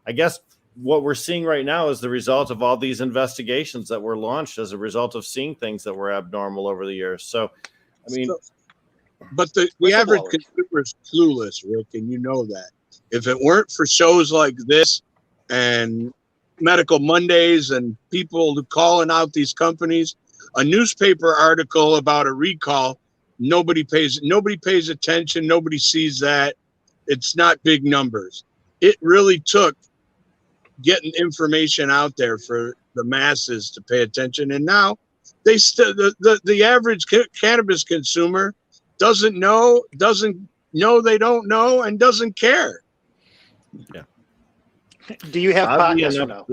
I guess what we're seeing right now is the result of all these investigations that were launched as a result of seeing things that were abnormal over the years. So, I mean, but the average consumer is clueless, Rick, and you know that. If it weren't for shows like this and Medical Mondays and people calling out these companies, a newspaper article about a recall, nobody pays attention. Nobody sees that. It's not big numbers. It really took getting information out there for the masses to pay attention. And now the average cannabis consumer doesn't know they don't know, and doesn't care. Yeah. Do you have pot? Yes or no?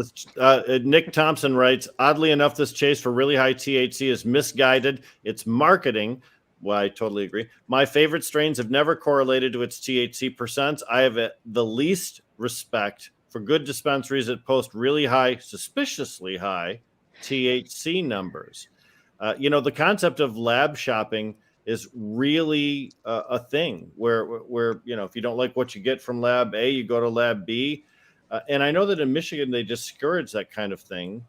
Nick Thompson writes, oddly enough, this chase for really high THC is misguided. It's marketing. Well, I totally agree. My favorite strains have never correlated to its THC percents. I have the least respect for good dispensaries that post really high, suspiciously high THC numbers. You know, the concept of lab shopping is really a thing where, you know, if you don't like what you get from lab A, you go to lab B. And I know that in Michigan, they discourage that kind of thing.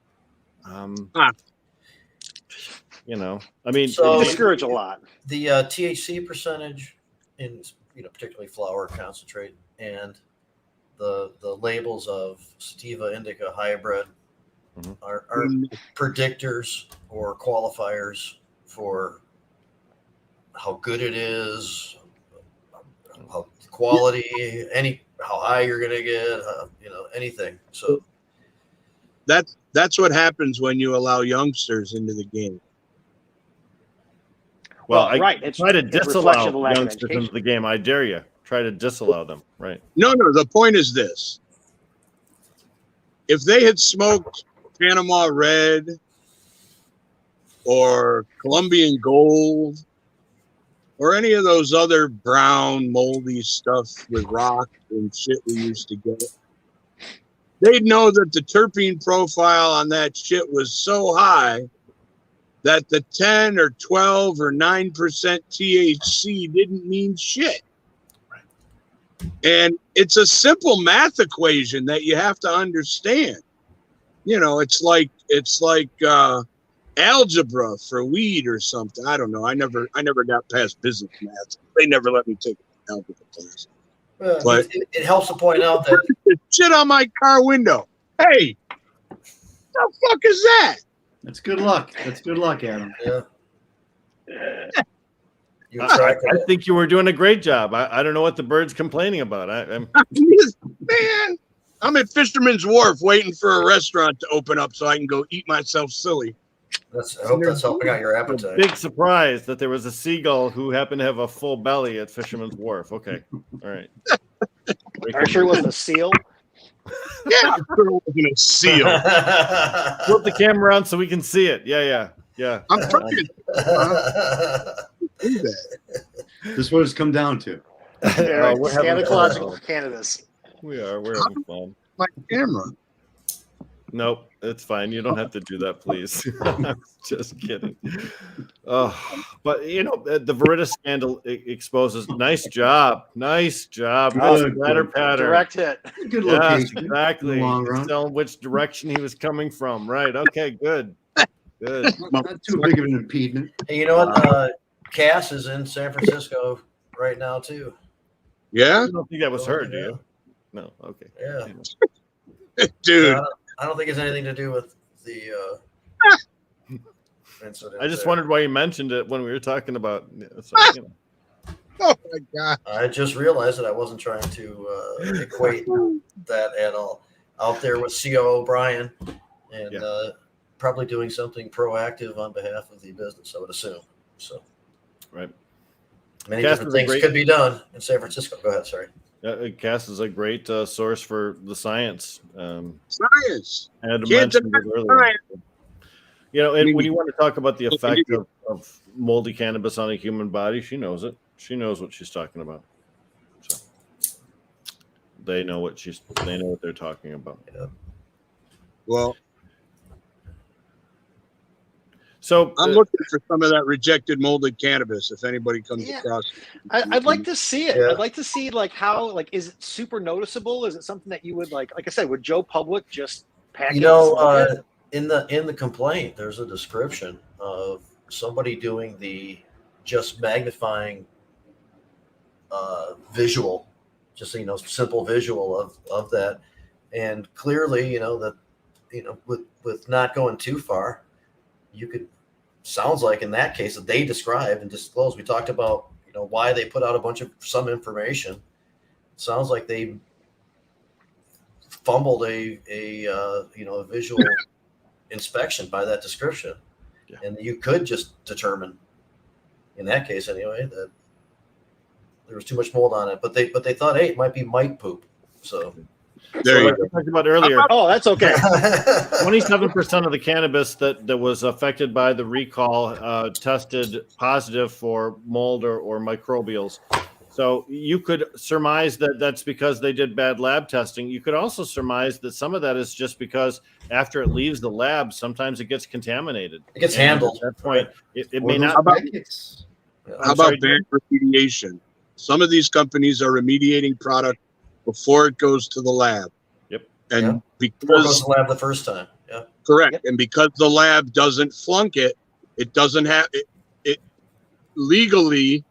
You You know, I mean, So- discourage a lot. The THC percentage in, particularly flower concentrate, and the labels of sativa, indica, hybrid are predictors or qualifiers for how good it is, how quality, how high you're gonna get, anything. So That's what happens when you allow youngsters into the game. Well, right. I try to It's a reflection disallow of the lack of youngsters into education. the game. I dare you. Try to disallow them. Right. No, the point is this. If they had smoked Panama Red or Colombian Gold or any of those other brown moldy stuff with rock and shit we used to get, they'd know that the terpene profile on that shit was so high that the 10 or 12 or 9% THC didn't mean shit. And it's a simple math equation that you have to understand. It's like algebra for weed or something. I don't know. I never got past business math. They never let me take an algebra class. But it helps to point out that shit on my car window. Hey, the fuck is that? That's good luck. That's good luck, Adam. yeah. I think you were doing a great job. I don't know what the bird's complaining about. I'm Man, I'm at Fisherman's Wharf waiting for a restaurant to open up so I can go eat myself silly. I hope that's helping out your a appetite. big surprise that there was a seagull who happened to have a full belly at Fisherman's Wharf. Okay. All right. Are you sure it wasn't a seal? Yeah, I'm sure it wasn't a seal. Flip the camera on so we can see it. Yeah. I'm trying to do that. This is what it's come down to. Yeah, we're having Scatological fun. cannabis. We're having fun. My camera. Nope, it's fine. You don't have to do that, please. I'm just kidding. But the Viridis scandal exposes. Nice job. Good, Ladder good. pattern. Direct hit. Good Yes, location. exactly. In the long run. Tell which direction he was coming from. Right. Okay. Good. Not too big of an impediment. Hey, you know what? Cass is in San Francisco right now too. Yeah, I don't think that was her, do you? No. Okay. Yeah, dude. I don't think it's anything to do with the incident. I just there. wondered why you mentioned it when we were talking about. Oh my god. I just realized that I wasn't trying to equate that at all. Out there with COO Brian and probably doing something proactive on behalf of the business, I would assume. So, Right. Many Cass different is a things great- could be done in San Francisco. Go ahead. Sorry. Cass is a great source for the science. Science. I had to Can't mention it deny earlier. And when you want to talk about the effect of moldy cannabis on a human body, she knows it. She knows what she's talking about. So they know what they're talking about. Yeah. Well, So I'm looking for some of that rejected molded cannabis. If anybody comes across it. I'd like to see it. Yeah. I'd like to see how is it super noticeable? Is it something that you would like I said, would Joe Public just pack it? In the complaint, there's a description of somebody doing the just magnifying visual, just simple visual of that, and clearly, with not going too far, you could. Sounds like in that case that they described and disclosed. We talked about why they put out a bunch of some information. Sounds like they fumbled a visual inspection by that description, and you could just determine in that case anyway that there was too much mold on it. But they thought, hey, it might be mite poop. So There you like go. we talked about earlier, Oh, that's okay. 27% of the cannabis that was affected by the recall tested positive for mold or microbials. So you could surmise that that's because they did bad lab testing. You could also surmise that some of that is just because after it leaves the lab, sometimes it gets contaminated. It gets And handled. At that point, it may Or not. those packets. How about bad remediation? Some of these companies are remediating product before it goes to the lab. Yep. And Before it goes because to the lab the first time. Yeah. correct, Yep. and because the lab doesn't flunk it, It doesn't have it legally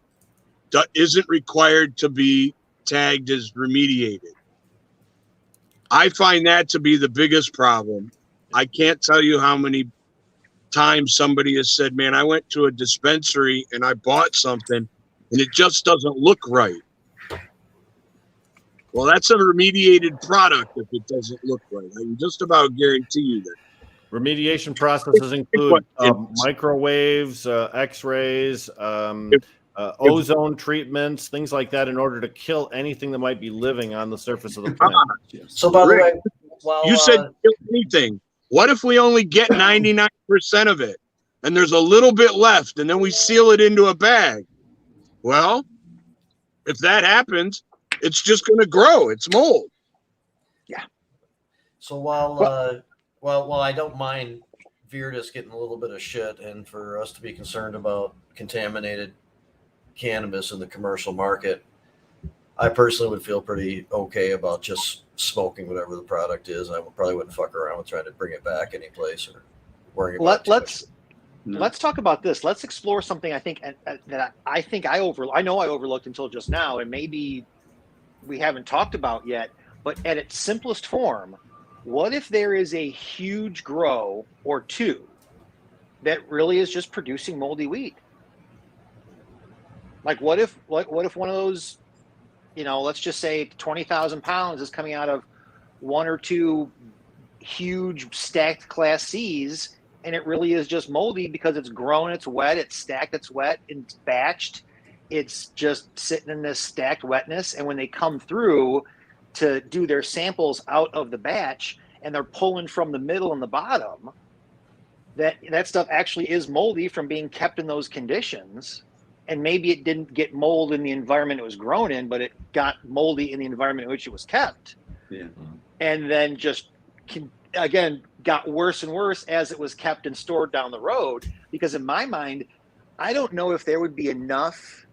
isn't required to be tagged as remediated. I find that to be the biggest problem. I can't tell you how many times somebody has said, man, I went to a dispensary and I bought something and it just doesn't look right. Well, that's a remediated product if it doesn't look right. I can just about guarantee you that. Remediation processes include microwaves, X-rays, ozone treatments, things like that, in order to kill anything that might be living on the surface of the planet. So, by the way, while you said kill anything. What if we only get 99% of it, and there's a little bit left, and then we seal it into a bag? Well, if that happens, it's just going to grow. It's mold. Yeah. So while I don't mind Viridis getting a little bit of shit, and for us to be concerned about contaminated cannabis in the commercial market, I personally would feel pretty okay about just smoking whatever the product is. I probably wouldn't fuck around with trying to bring it back any place or worrying about it. Let's talk about this. Let's explore something I think that I overlooked until just now, and maybe we haven't talked about yet, but at its simplest form, what if there is a huge grow or two that really is just producing moldy weed? Like what if one of those, let's just say 20,000 pounds is coming out of one or two huge stacked Class C's, and it really is just moldy because it's grown, it's wet, it's stacked, it's wet, it's batched, it's just sitting in this stacked wetness. And when they come through to do their samples out of the batch, and they're pulling from the middle and the bottom, that stuff actually is moldy from being kept in those conditions. And maybe it didn't get mold in the environment it was grown in, but it got moldy in the environment in which it was kept. Yeah. And then just, again, got worse and worse as it was kept and stored down the road. Because in my mind, I don't know if there would be enough,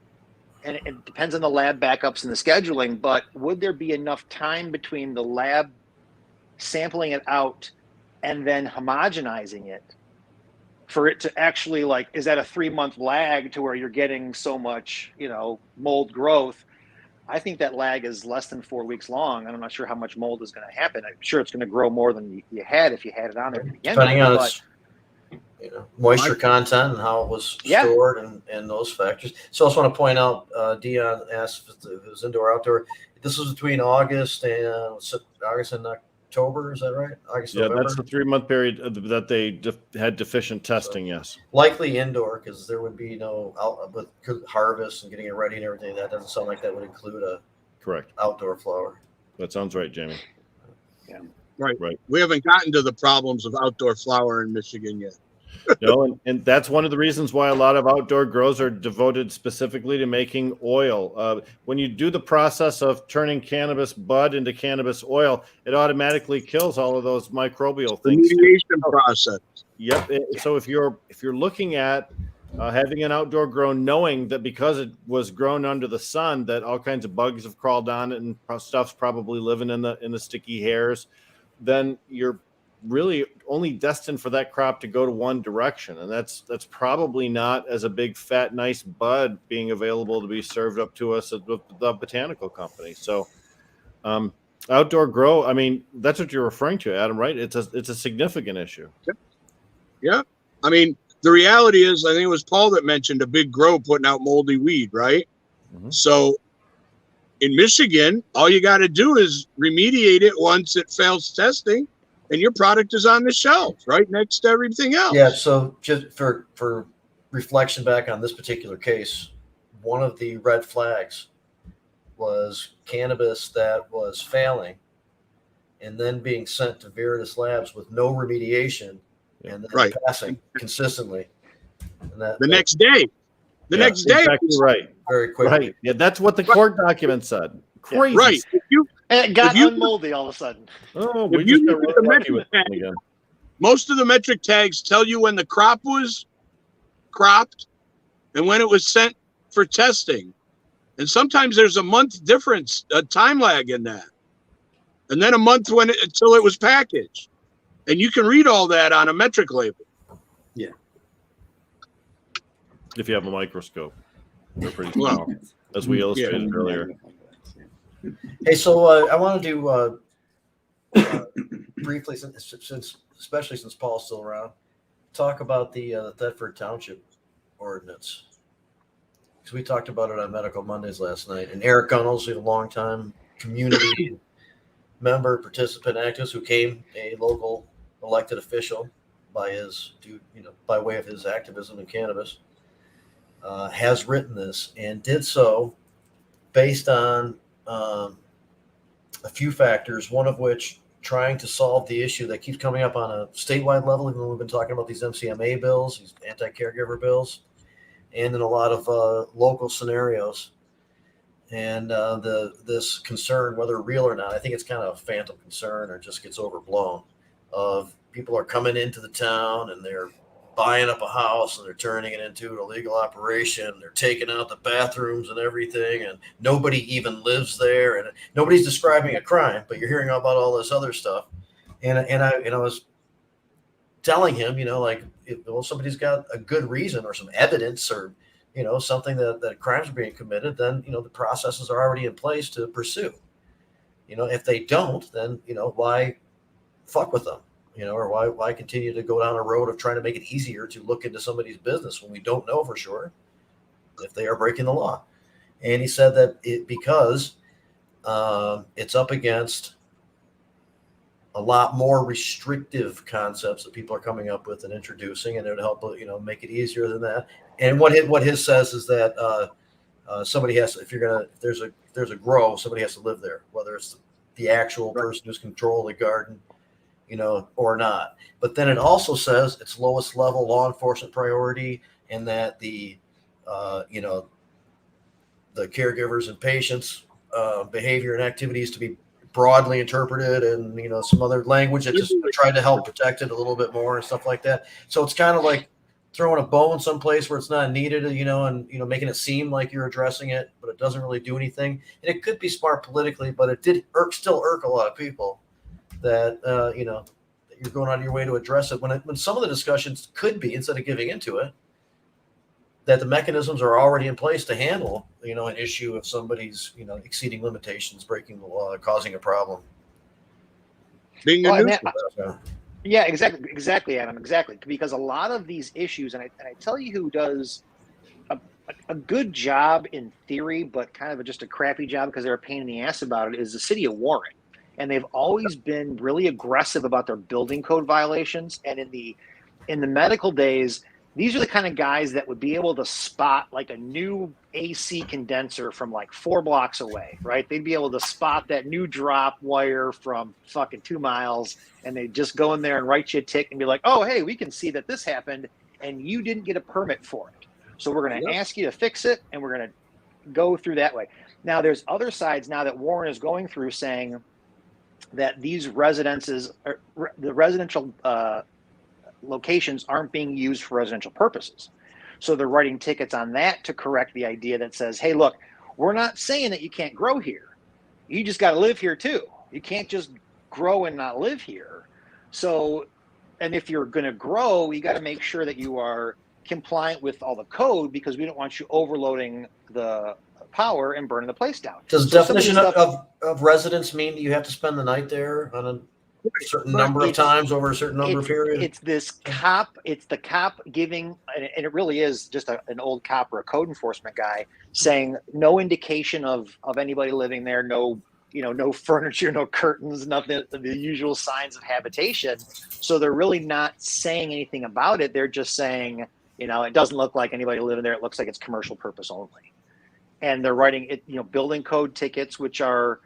and it depends on the lab backups and the scheduling, but would there be enough time between the lab sampling it out and then homogenizing it for it to actually, like, is that a 3-month lag to where you're getting so much, mold growth? I think that lag is less than 4 weeks long, and I'm not sure how much mold is going to happen. I'm sure it's going to grow more than you had if you had it on there at the beginning. Depending on its moisture content and how it was stored and those factors. So I just want to point out, Dion asked if it was indoor or outdoor. This was between August and October, is that right? November? That's the 3-month period that they had deficient testing. Yes, likely indoor, because there would be no with harvest and getting it ready and everything. That doesn't sound like that would include a correct outdoor flower. That sounds right, Jamie. Yeah, right. We haven't gotten to the problems of outdoor flower in Michigan yet. No, and that's one of the reasons why a lot of outdoor grows are devoted specifically to making oil. When you do the process of turning cannabis bud into cannabis oil, it automatically kills all of those microbial things. The mediation process. Yep. So if you're looking at having an outdoor grow, knowing that because it was grown under the sun, that all kinds of bugs have crawled on it and stuff's probably living in the sticky hairs, then you're really only destined for that crop to go to one direction, and that's probably not as a big fat nice bud being available to be served up to us at the botanical company. So outdoor grow, I mean, that's what you're referring to, Adam, right? It's a significant issue. Yeah. I mean, the reality is, I think it was Paul that mentioned a big grow putting out moldy weed, right? Mm-hmm. So in Michigan, all you got to do is remediate it once it fails testing, and your product is on the shelf right next to everything else. Yeah. So just for reflection back on this particular case, one of the red flags was cannabis that was failing and then being sent to Viridis Labs with no remediation and then passing consistently. And the next day. Next day. Exactly right. Very quickly. Right. Yeah, that's what the court document said. Crazy. Right. And it got unmoldy all of a sudden. Oh, we just got really lucky with it again. Most of the metric tags tell you when the crop was cropped and when it was sent for testing. And sometimes there's a month difference, a time lag in that. And then a month until it was packaged. And you can read all that on a metric label. Yeah. If you have a microscope, they're pretty small, as we illustrated earlier. Hey, so I want to do briefly, especially since Paul's still around, talk about the Thetford Township ordinance, because we talked about it on Medical Mondays last night. And Eric Gunnels, a longtime community member, participant, activist, who came a local elected official by by way of his activism in cannabis, has written this and did so based on a few factors, one of which trying to solve the issue that keeps coming up on a statewide level, even though we've been talking about these MCMA bills, these anti-caregiver bills, and in a lot of local scenarios. And this concern, whether real or not, I think it's kind of a phantom concern or just gets overblown, of people are coming into the town and they're buying up a house and they're turning it into an illegal operation. They're taking out the bathrooms and everything, and nobody even lives there, and nobody's describing a crime, but you're hearing about all this other stuff. And I was telling him, like, if somebody's got a good reason or some evidence or something that crimes are being committed, then the processes are already in place to pursue. If they don't, then why fuck with them? Or why continue to go down a road of trying to make it easier to look into somebody's business when we don't know for sure if they are breaking the law? And he said that because it's up against a lot more restrictive concepts that people are coming up with and introducing, and it would help make it easier than that. And what his says is that somebody has to, if there's a grow, somebody has to live there, whether it's the actual person who's controlling the garden, or not. But then it also says it's lowest level law enforcement priority, and that the caregivers and patients' behavior and activities to be broadly interpreted, and some other language that just tried to help protect it a little bit more and stuff like that. So it's kind of like throwing a bone someplace where it's not needed, and making it seem like you're addressing it, but it doesn't really do anything. And it could be smart politically, but it did still irk a lot of people that that you're going out of your way to address it when some of the discussions could be, instead of giving into it, that the mechanisms are already in place to handle an issue of somebody's exceeding limitations, breaking the law, causing a problem. Being Yeah, exactly, Adam, exactly. Because a lot of these issues, and I tell you who does a good job in theory, but kind of just a crappy job because they're a pain in the ass about it, is the city of Warren. And they've always been really aggressive about their building code violations. And in the medical days, these are the kind of guys that would be able to spot like a new AC condenser from like 4 blocks away, right? They'd be able to spot that new drop wire from fucking 2 miles, and they'd just go in there and write you a ticket and be like, oh, hey, we can see that this happened and you didn't get a permit for it. So we're going to ask you to fix it, and we're going to go through that way. Now, there's other sides now that Warren is going through saying that these residences, the residential locations aren't being used for residential purposes. So they're writing tickets on that to correct the idea that says, hey, look, we're not saying that you can't grow here. You just got to live here too. You can't just grow and not live here. So, and if you're going to grow, you got to make sure that you are compliant with all the code, because we don't want you overloading the power and burning the place down. Does the definition of residence mean that you have to spend the night there on a certain number of times over a certain number of periods? It's this cop. It's the cop giving, and it really is just an old cop or a code enforcement guy saying no indication of anybody living there. No, no furniture, no curtains, nothing. The usual signs of habitation. So they're really not saying anything about it. They're just saying, it doesn't look like anybody living there. It looks like it's commercial purpose only. And they're writing it, building code tickets, which are,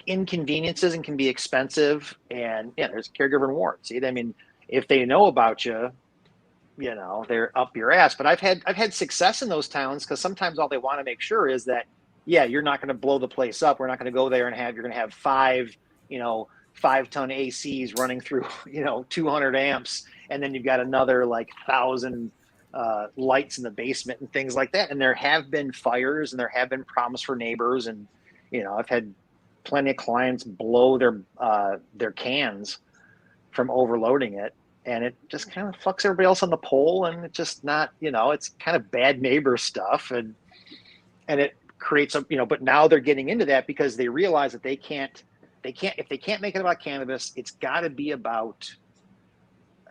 inconveniences and can be expensive. And there's caregiver and warrant. See, I mean, if they know about you, they're up your ass. But I've had success in those towns, because sometimes all they want to make sure is that, you're not going to blow the place up. We're not going to go there and you're going to have 5 5-ton ACs running through, 200 amps. And then you've got another 1,000 lights in the basement and things like that. And there have been fires, and there have been problems for neighbors. And, I've had plenty of clients blow their cans from overloading it. and it just kind of fucks everybody else on the pole, and it's just not, it's kind of bad neighbor stuff, and it creates a, but now they're getting into that because they realize that if they can't make it about cannabis, it's got to be about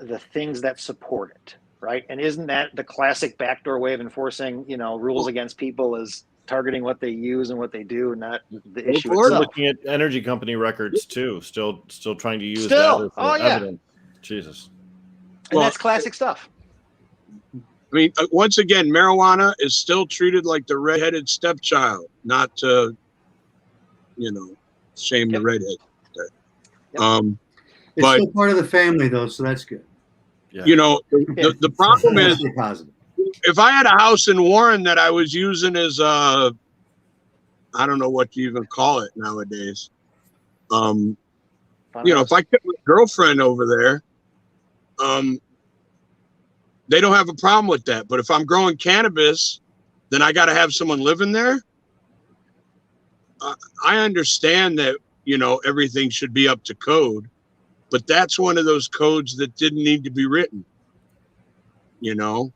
the things that support it, right? And isn't that the classic backdoor way of enforcing, rules against people is targeting what they use and what they do, and not the issue We're itself. looking at energy company records too, still trying to use Still? that as evidence. And Jesus. that's classic stuff. I mean, once again, marijuana is still treated like the redheaded stepchild, not to, shame the redhead. It's but still part of the family, though, so that's good. Yeah. The problem is, Stay positive. if I had a house in Warren that I was using as I don't know what you even call it nowadays. If I kept my girlfriend over there, they don't have a problem with that. But if I'm growing cannabis, then I got to have someone living there. I understand that, everything should be up to code, but that's one of those codes that didn't need to be written, Well,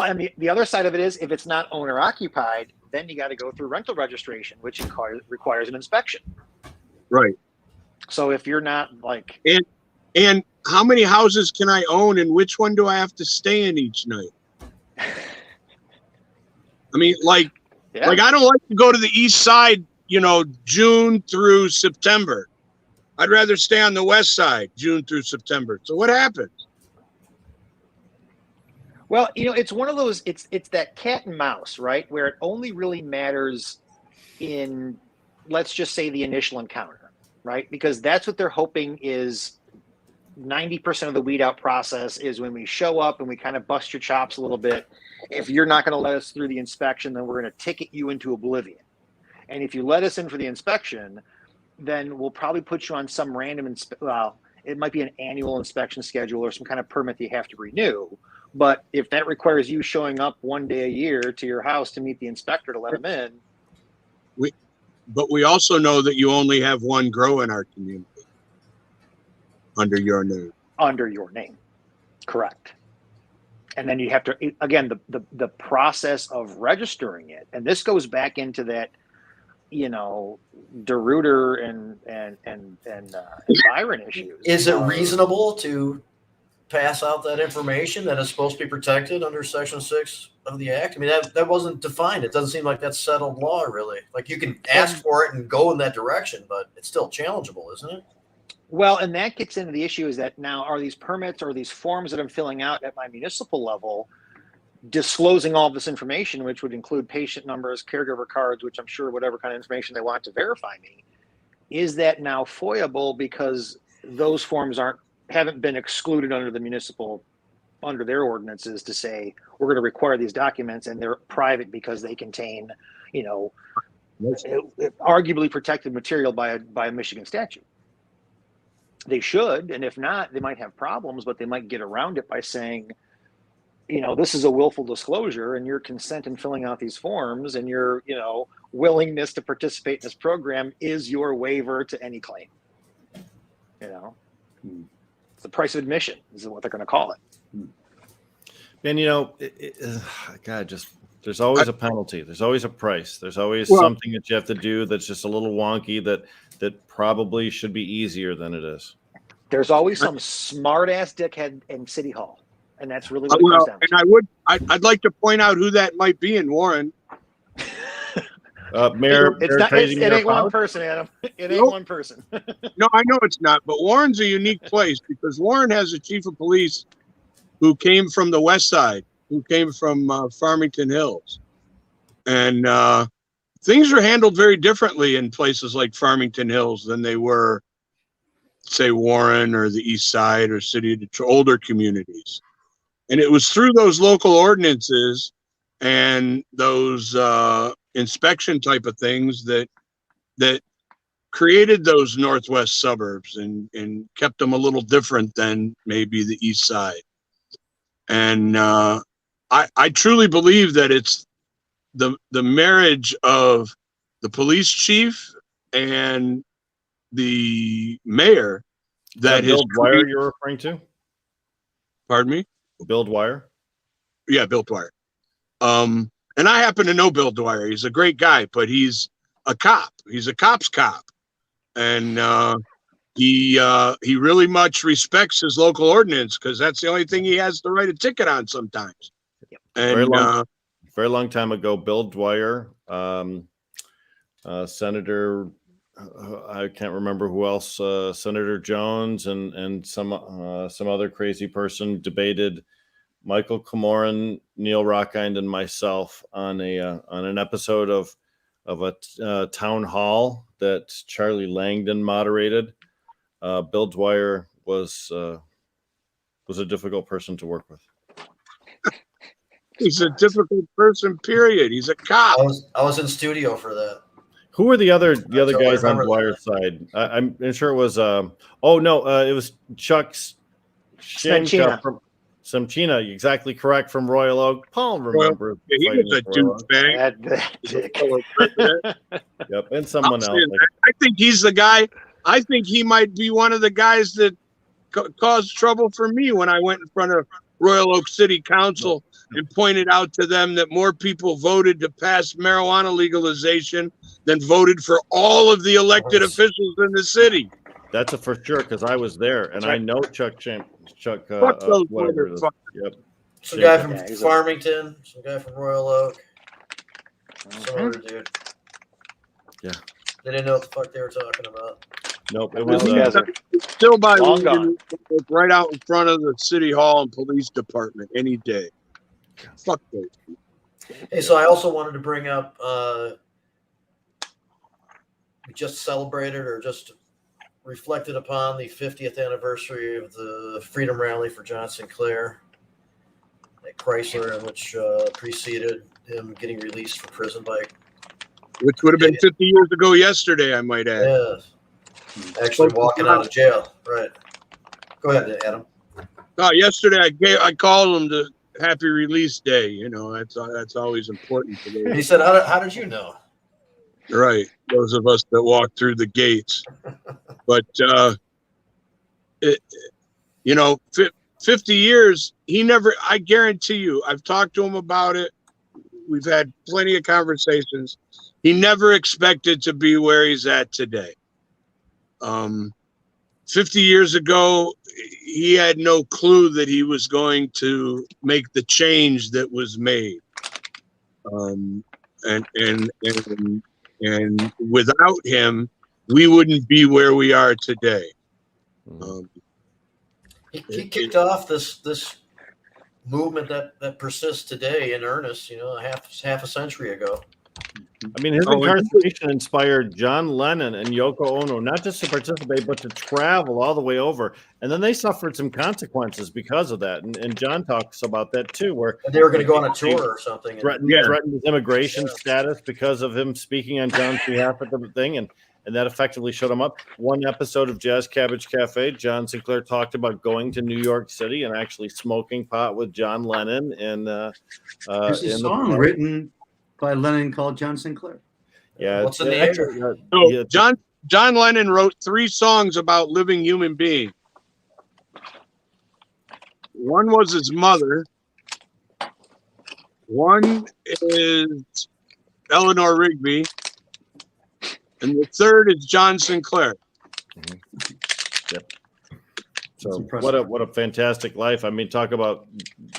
and the other side of it is, if it's not owner occupied, then you got to go through rental registration, which requires an inspection. Right. So if you're not and how many houses can I own, and which one do I have to stay in each night? I mean, I don't like to go to the east side, June through September. I'd rather stay on the west side, June through September. So what happens? Well, it's one of those, it's that cat and mouse, right? Where it only really matters in, let's just say, the initial encounter, right? Because that's what they're hoping is 90% of the weed out process is when we show up and we kind of bust your chops a little bit. If you're not going to let us through the inspection, then we're going to ticket you into oblivion. And if you let us in for the inspection, then we'll probably put you on some random, it might be an annual inspection schedule or some kind of permit that you have to renew. But if that requires you showing up one day a year to your house to meet the inspector to let him in. But we also know that you only have one grow in our community under your name. Under your name. Correct. And then you have to, again, the process of registering it. And this goes back into that, DeRuyter and Byron issues. Is it reasonable to pass out that information that is supposed to be protected under Section 6 of the Act? I mean, that wasn't defined. It doesn't seem like that's settled law, really. Like, you can ask for it and go in that direction, but it's still challengeable, isn't it? Well, and that gets into the issue is that now are these permits or these forms that I'm filling out at my municipal level disclosing all this information, which would include patient numbers, caregiver cards, which I'm sure whatever kind of information they want to verify me, is that now foiable because those forms haven't been excluded under the municipal, under their ordinances to say, we're going to require these documents, and they're private because they contain, arguably protected material by a Michigan statute. They should, and if not, they might have problems, but they might get around it by saying, this is a willful disclosure, and your consent in filling out these forms and your, willingness to participate in this program is your waiver to any claim. It's the price of admission is what they're going to call it. And there's always a penalty. There's always a price. There's always something that you have to do that's just a little wonky that probably should be easier than it is. There's always some smart ass dickhead in City Hall, and that's really what it comes down to. And I'd like to point out who that might be in Warren. It ain't one person, Adam. It ain't one person. No, I know it's not, but Warren's a unique place because Warren has a chief of police who came from the West Side, who came from Farmington Hills, and things are handled very differently in places like Farmington Hills than they were, say, Warren or the East Side or City of Detroit, older communities. And it was through those local ordinances and those inspection type of things that created those Northwest suburbs and kept them a little different than maybe the East Side. And I truly believe that it's the marriage of the police chief and the mayor that Bill Dwyer you're referring to? Pardon me? Bill Dwyer. Yeah, Bill Dwyer. And I happen to know Bill Dwyer. He's a great guy, but he's a cop. He's a cop's cop. And he really much respects his local ordinance because that's the only thing he has to write a ticket on sometimes. And very long time ago, Bill Dwyer, Senator, I can't remember who else, Senator Jones and some other crazy person debated Michael Camoran, Neil Rockind, and myself on an episode of a town hall that Charlie Langdon moderated. Bill Dwyer was a difficult person to work with. He's a difficult person, period. He's a cop. I was in studio for that. Who were the other guys on Dwyer's side? I'm sure it was it was Chuck Shamka from Semchina, exactly correct, from Royal Oak. Paul remember. Yeah, he was a douchebag. Yep, and someone else. I think he's the guy. I think he might be one of the guys that caused trouble for me when I went in front of Royal Oak City Council and pointed out to them that more people voted to pass marijuana legalization than voted for all of the elected officials in the city. That's a for sure, because I was there, and I know Chuck. Whatever. Yep. Some guy from Farmington, some guy from Royal Oak, some other dude. Yeah. They didn't know what the fuck they were talking about. Nope, it was still by right out in front of the city hall and police department any day. Fuck those people. Hey, so I also wanted to bring up we just celebrated or just reflected upon the 50th anniversary of the Freedom Rally for John Sinclair at Chrysler, which preceded him getting released from prison which would have been 50 years ago yesterday, I might add. Yeah. Actually walking out of jail. Right. Go ahead, Adam. Yesterday I called him the Happy Release Day. You know, that's always important to me. He said, how did you know? Right. Those of us that walk through the gates. But, 50 years, I guarantee you, I've talked to him about it. We've had plenty of conversations. He never expected to be where he's at today. 50 years ago, he had no clue that he was going to make the change that was made. And without him, we wouldn't be where we are today. He kicked off this movement that persists today in earnest, half a century ago. I mean, his incarceration inspired John Lennon and Yoko Ono not just to participate, but to travel all the way over. And then they suffered some consequences because of that. And John talks about that too, where they were going to go on a tour or something. Threatened his immigration status because of him speaking on John's behalf at the thing. And that effectively shut him up. One episode of Jazz Cabbage Cafe, John Sinclair talked about going to New York City and actually smoking pot with John Lennon. And there's a song written by Lennon called John Sinclair. Yeah, what's the name? John Lennon wrote 3 songs about living human beings. One was his mother. One is Eleanor Rigby, and the third is John Sinclair. Mm-hmm. Yep. So what a fantastic life. I mean, talk about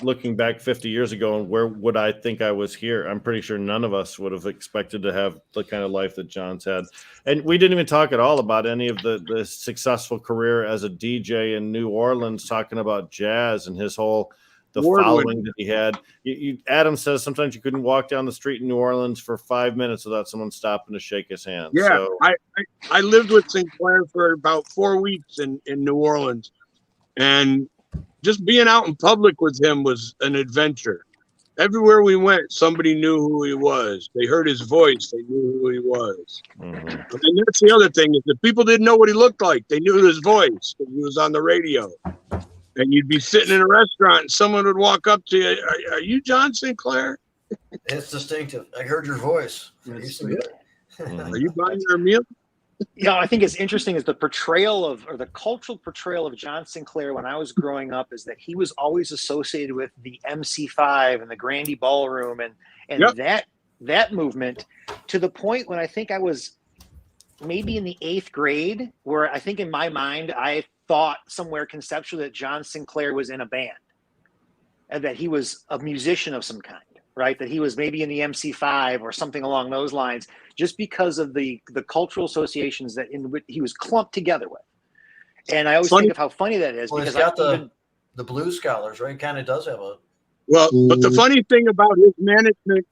looking back 50 years ago and where would I think I was here? I'm pretty sure none of us would have expected to have the kind of life that John's had. And we didn't even talk at all about any of the successful career as a DJ in New Orleans, talking about jazz and his whole following that he had. Adam says sometimes you couldn't walk down the street in New Orleans for 5 minutes without someone stopping to shake his hand. Yeah, so, I lived with Sinclair for about 4 weeks in New Orleans. And just being out in public with him was an adventure. Everywhere we went, somebody knew who he was. They heard his voice. They knew who he was. Mm-hmm. And that's the other thing, is that people didn't know what he looked like. They knew his voice because he was on the radio. And you'd be sitting in a restaurant and someone would walk up to you, are you John Sinclair? It's distinctive. I heard your voice. Are you buying your meal? I think it's interesting is the portrayal of, or the cultural portrayal of John Sinclair when I was growing up is that he was always associated with the MC5 and the Grandy Ballroom and Yep. that movement, to the point when I think I was maybe in the 8th grade, where I think in my mind I thought somewhere conceptually that John Sinclair was in a band and that he was a musician of some kind, right? That he was maybe in the MC5 or something along those lines, just because of the cultural associations that in which he was clumped together with. And I always think of how funny that is, Well, because he's got the Blues Scholars, right? Kind of does have a. Well, but the funny thing about his management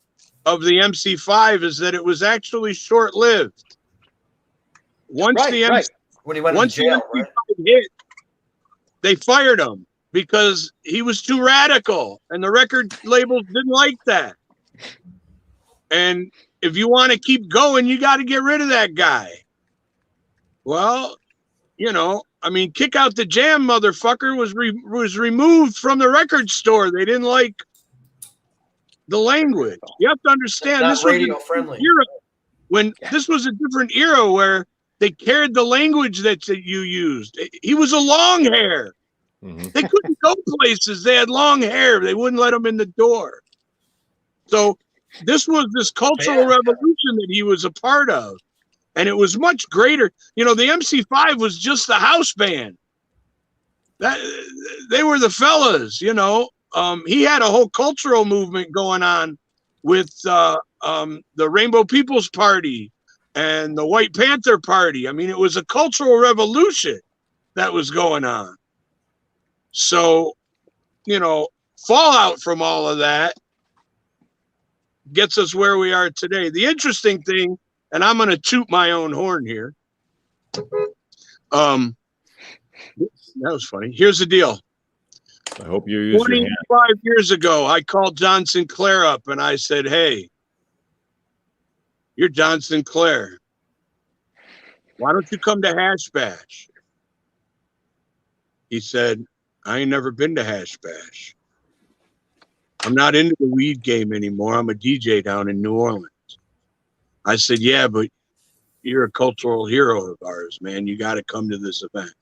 of the MC5 is that it was actually short-lived. Once the MC5 hit, they fired him because he was too radical, and the record labels didn't like that. And if you want to keep going, you got to get rid of that guy. Well, I mean, Kick Out the Jam, motherfucker, was removed from the record store. They didn't like the language. You have to understand, not this was radio friendly. This was a different era where they cared the language that you used. He was a long hair. Mm-hmm. They couldn't go places. They had long hair. They wouldn't let him in the door. So this was this cultural revolution that he was a part of. And it was much greater. The MC5 was just the house band. They were the fellas, He had a whole cultural movement going on with the Rainbow People's Party and the White Panther Party. I mean, it was a cultural revolution that was going on. So, fallout from all of that gets us where we are today. The interesting thing, and I'm going to toot my own horn here. That was funny. Here's the deal. I hope you use 25 years ago, I called John Sinclair up and I said, "Hey, you're John Sinclair. Why don't you come to Hash Bash?" He said, "I ain't never been to Hash Bash. I'm not into the weed game anymore. I'm a DJ down in New Orleans." I said, "Yeah, but you're a cultural hero of ours, man. You got to come to this event."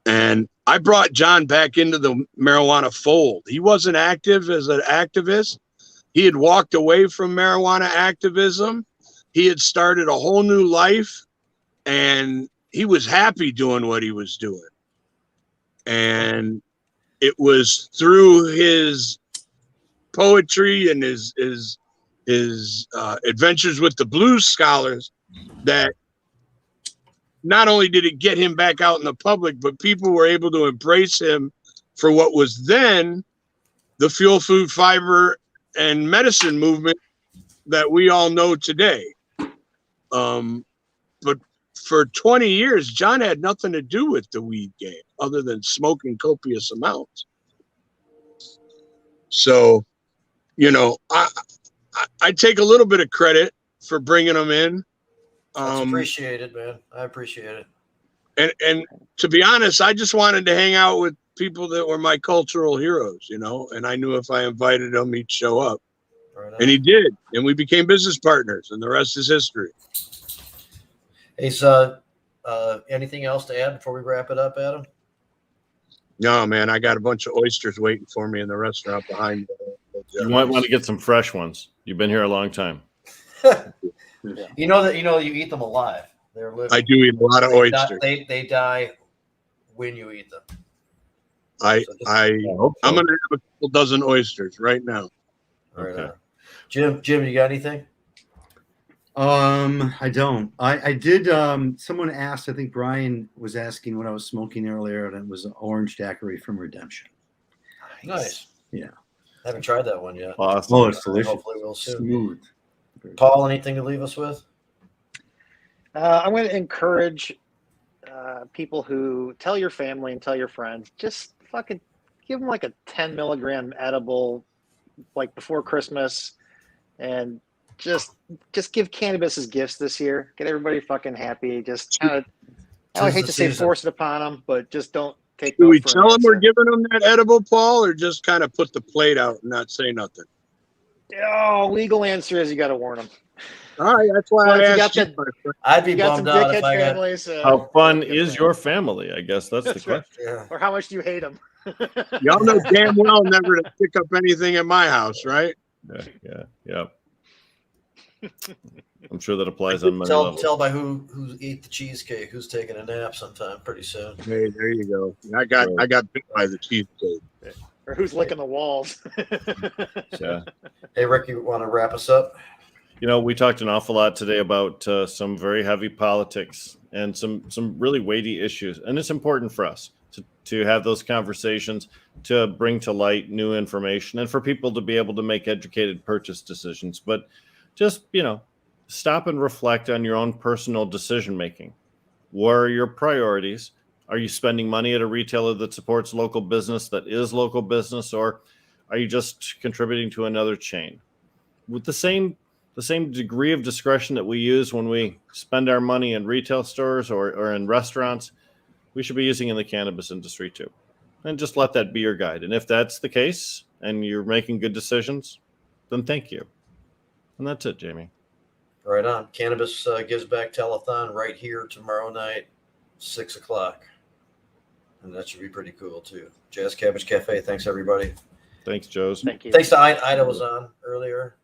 And I brought John back into the marijuana fold. He wasn't active as an activist. He had walked away from marijuana activism. He had started a whole new life, and he was happy doing what he was doing. And it was through his poetry and his adventures with the Blues Scholars that not only did it get him back out in the public, but people were able to embrace him for what was then the fuel, food, fiber, and medicine movement that we all know today. But for 20 years, John had nothing to do with the weed game other than smoking copious amounts. So, I take a little bit of credit for bringing him in. That's appreciated, man. I appreciate it. And to be honest, I just wanted to hang out with people that were my cultural heroes, and I knew if I invited him, he'd show up. Right on. And he did. And we became business partners, and the rest is history. Hey, so anything else to add before we wrap it up, Adam? No, man, I got a bunch of oysters waiting for me in the restaurant behind me. You might want to get some fresh ones. You've been here a long time. You eat them alive. They're living. I do eat a lot of oysters. They die when you eat them. I'm gonna have a couple dozen oysters right now. Okay. Jim, you got anything? I don't. I did. Someone asked. I think Brian was asking what I was smoking earlier, and it was an orange daiquiri from Redemption. Nice. Yeah. I haven't tried that one yet. Awesome. Oh, it's delicious. Hopefully we'll soon. Smooth. Paul, anything to leave us with? I'm going to encourage people who tell your family and tell your friends, just fucking give them like a 10 milligram edible, like before Christmas, and just give cannabis as gifts this year. Get everybody fucking happy. Just kind of, I hate to say force it upon them, but just don't take. Do we tell them we're giving them that edible, Paul, or just kind of put the plate out and not say nothing? Oh, legal answer is you got to warn them. All right, that's why Well, I if you asked got you. that- I'd be You got some bummed out if dickhead I got. families. How fun yeah, is your family? I guess that's the That's right. question. Yeah. Or how much do you hate them? Y'all know damn well never to pick up anything at my house, right? Yeah. I'm sure that applies on many levels. Tell by who ate the cheesecake, who's taking a nap sometime pretty soon. Hey, there you go. I got bit by the cheesecake. Or who's licking the walls? Yeah. Hey, Rick, you want to wrap us up? You know, we talked an awful lot today about some very heavy politics and some really weighty issues. And it's important for us to have those conversations, to bring to light new information, and for people to be able to make educated purchase decisions. But just, stop and reflect on your own personal decision making. What are your priorities? Are you spending money at a retailer that supports local business, that is local business, or are you just contributing to another chain? With the same degree of discretion that we use when we spend our money in retail stores or in restaurants, we should be using in the cannabis industry too. And just let that be your guide. And if that's the case and you're making good decisions, then thank you. And that's it, Jamie. Right on. Cannabis Gives Back Telethon right here tomorrow night, 6:00. And that should be pretty cool too. Jazz Cabbage Cafe. Thanks, everybody. Thanks, Joe's. Thank you. Thanks to Ida was on earlier.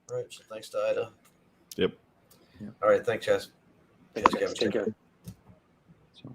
All right. So thanks to Ida. Yep. All right. Thanks, Jazz. Thanks, Jazz guys. Cabbage Take Cafe. care.